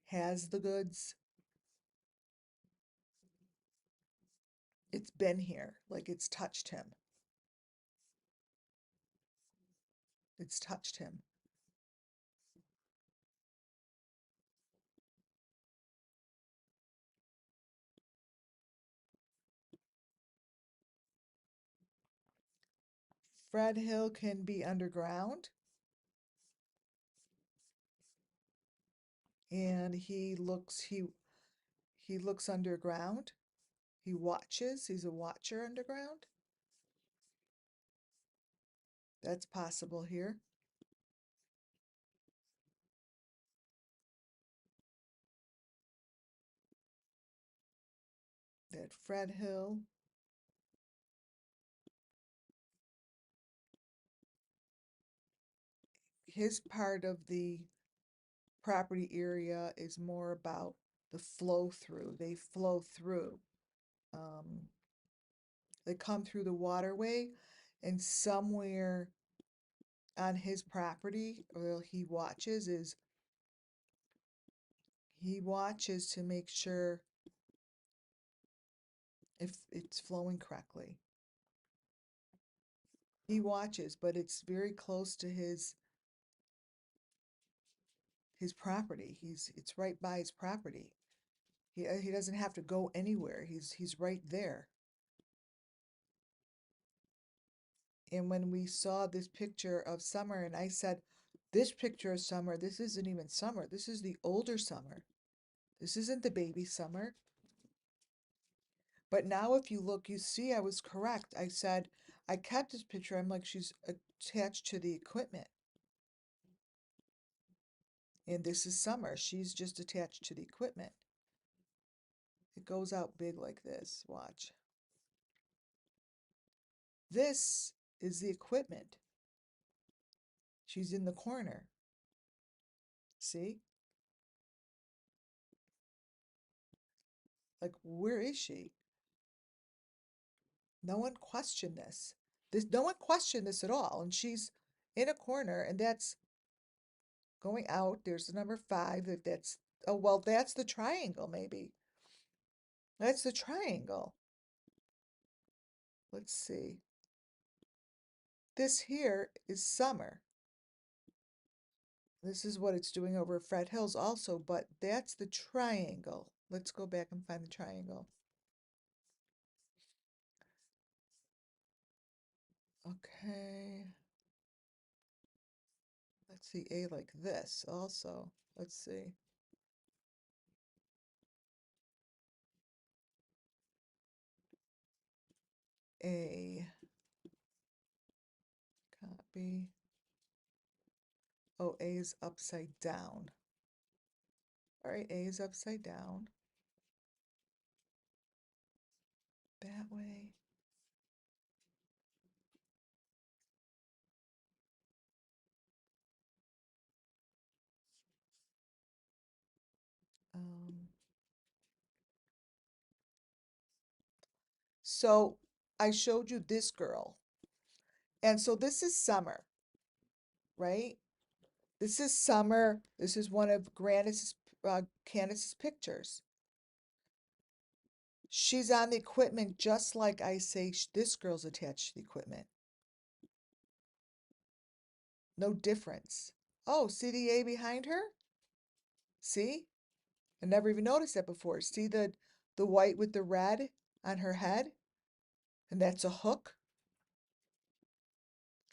has the goods, it's been here, like it's touched him. It's touched him. Fred Hill can be underground, and he looks underground. He watches. He's a watcher underground. That's possible here. That Fred Hill, his part of the property area is more about the flow through. They flow through. Um, they come through the waterway, and somewhere on his property, or he watches to make sure if it's flowing correctly. He watches, but it's very close to his property. It's right by his property. He doesn't have to go anywhere. He's right there. And when we saw this picture of Summer, and I said, this picture of Summer, this isn't even Summer. This is the older Summer. This isn't the baby Summer. But now if you look, you see I was correct. I said, I kept this picture. I'm like, she's attached to the equipment. And this is Summer. She's just attached to the equipment. It goes out big like this. Watch. This is the equipment. She's in the corner. See? Like, where is she? No one questioned this. No one questioned this at all. And she's in a corner, and that's going out. There's the number 5. That's, oh, well, that's the triangle, maybe. That's the triangle. Let's see. This here is Summer. This is what it's doing over Fred Hills also, but that's the triangle. Let's go back and find the triangle. Okay. Let's see A like this also. Let's see. A, copy. Oh, A is upside down. All right, A is upside down. That way. Um, so I showed you this girl. And so this is Summer, right? This is Summer. This is one of Candace's pictures. She's on the equipment just like I say this girl's attached to the equipment. No difference. Oh, see the A behind her? See? I never even noticed that before. See the white with the red on her head? And that's a hook.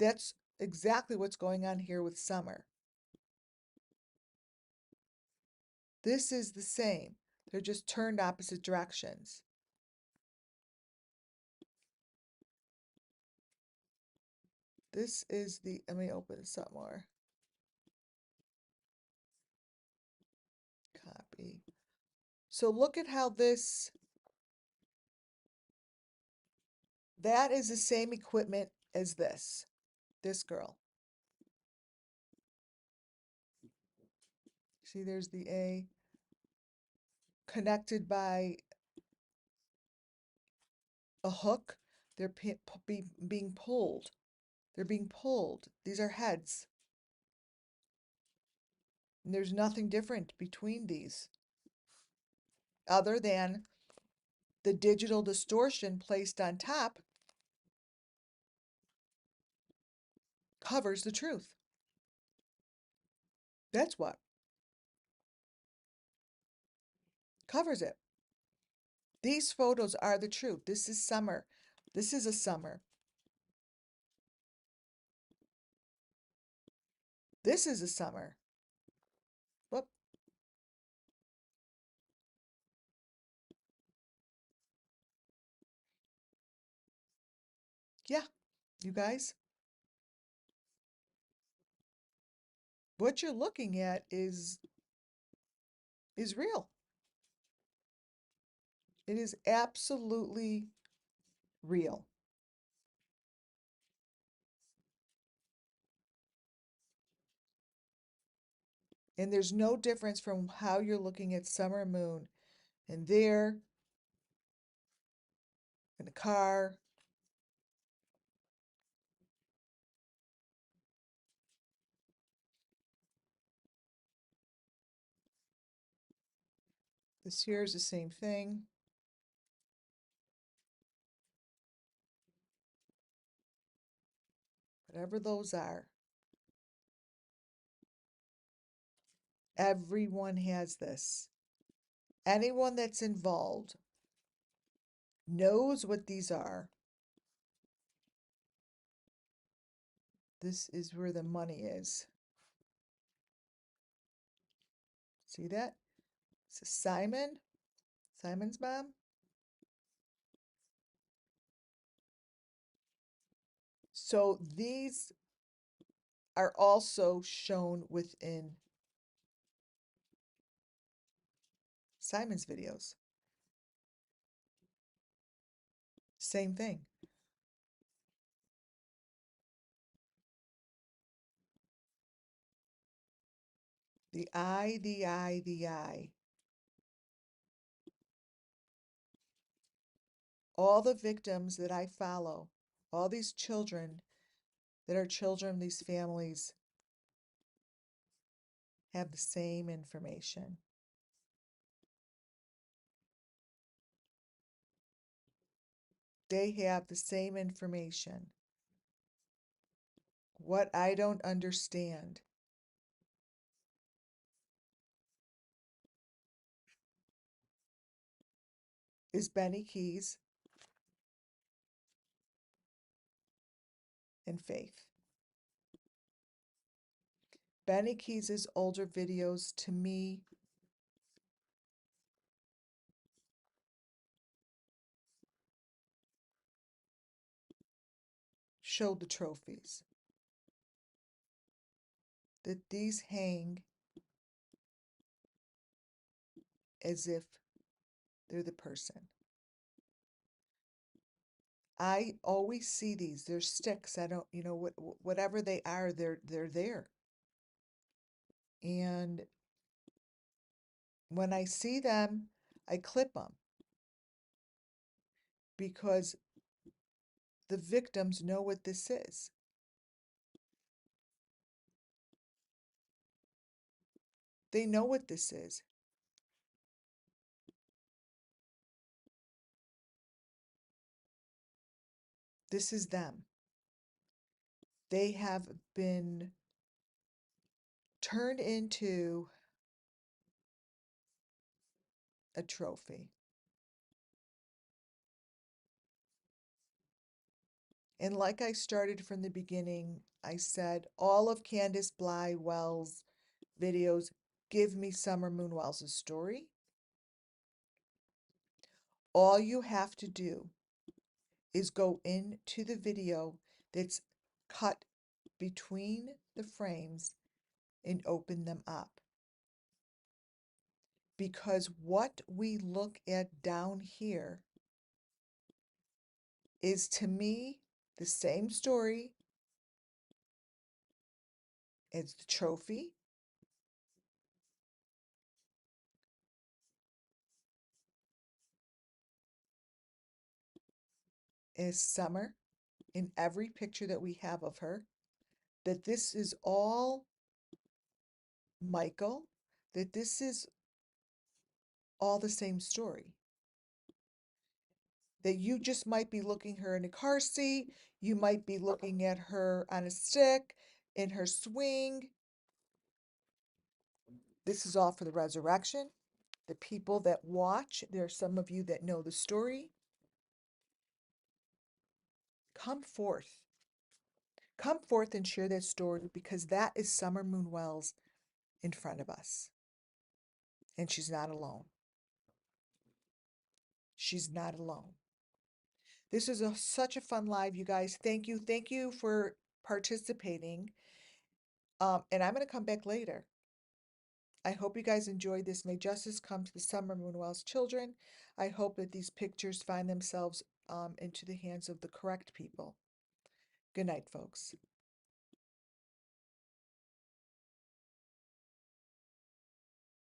That's exactly what's going on here with Summer. This is the same. They're just turned opposite directions. This is the, let me open this up more. Copy. So look at how that is the same equipment as this girl. See, there's the A, connected by a hook. They're being pulled. They're being pulled. These are heads. And there's nothing different between these other than the digital distortion placed on top covers the truth. That's what covers it. These photos are the truth. This is summer. This is a summer. This is a summer. Whoop. Yeah, you guys, what you're looking at is real. It is absolutely real. And there's no difference from how you're looking at summer moon and there in the car. This here is the same thing. Whatever those are. Everyone has this. Anyone that's involved knows what these are. This is where the money is. See that? This is Simon's mom. So these are also shown within Simon's videos. Same thing. The eye, the eye, the eye. All the victims that I follow, all these children that are children of these families have the same information. They have the same information. What I don't understand is Benny Keys and Faith. Benny Keys's older videos to me show the trophies. That these hang as if they're the person. I always see these. They're sticks. I don't, whatever they are, they're there. And when I see them, I clip them because the victims know what this is. They know what this is. This is them. They have been turned into a trophy. And like I started from the beginning, I said all of Candace Bly Wells' videos give me Summer Moon Wells' story. All you have to do is go into the video that's cut between the frames and open them up. Because what we look at down here is, to me, the same story as the trophy as Summer in every picture that we have of her, that this is all Michael, that this is all the same story. That you just might be looking her in a car seat, you might be looking at her on a stick, in her swing. This is all for the resurrection. The people that watch, there are some of you that know the story. Come forth. Come forth and share that story because that is Summer Moon Wells in front of us. And she's not alone. She's not alone. This is such a fun live, you guys. Thank you. Thank you for participating. And I'm going to come back later. I hope you guys enjoyed this. May justice come to the Summer Moon Wells children. I hope that these pictures find themselves into the hands of the correct people. Good night, folks.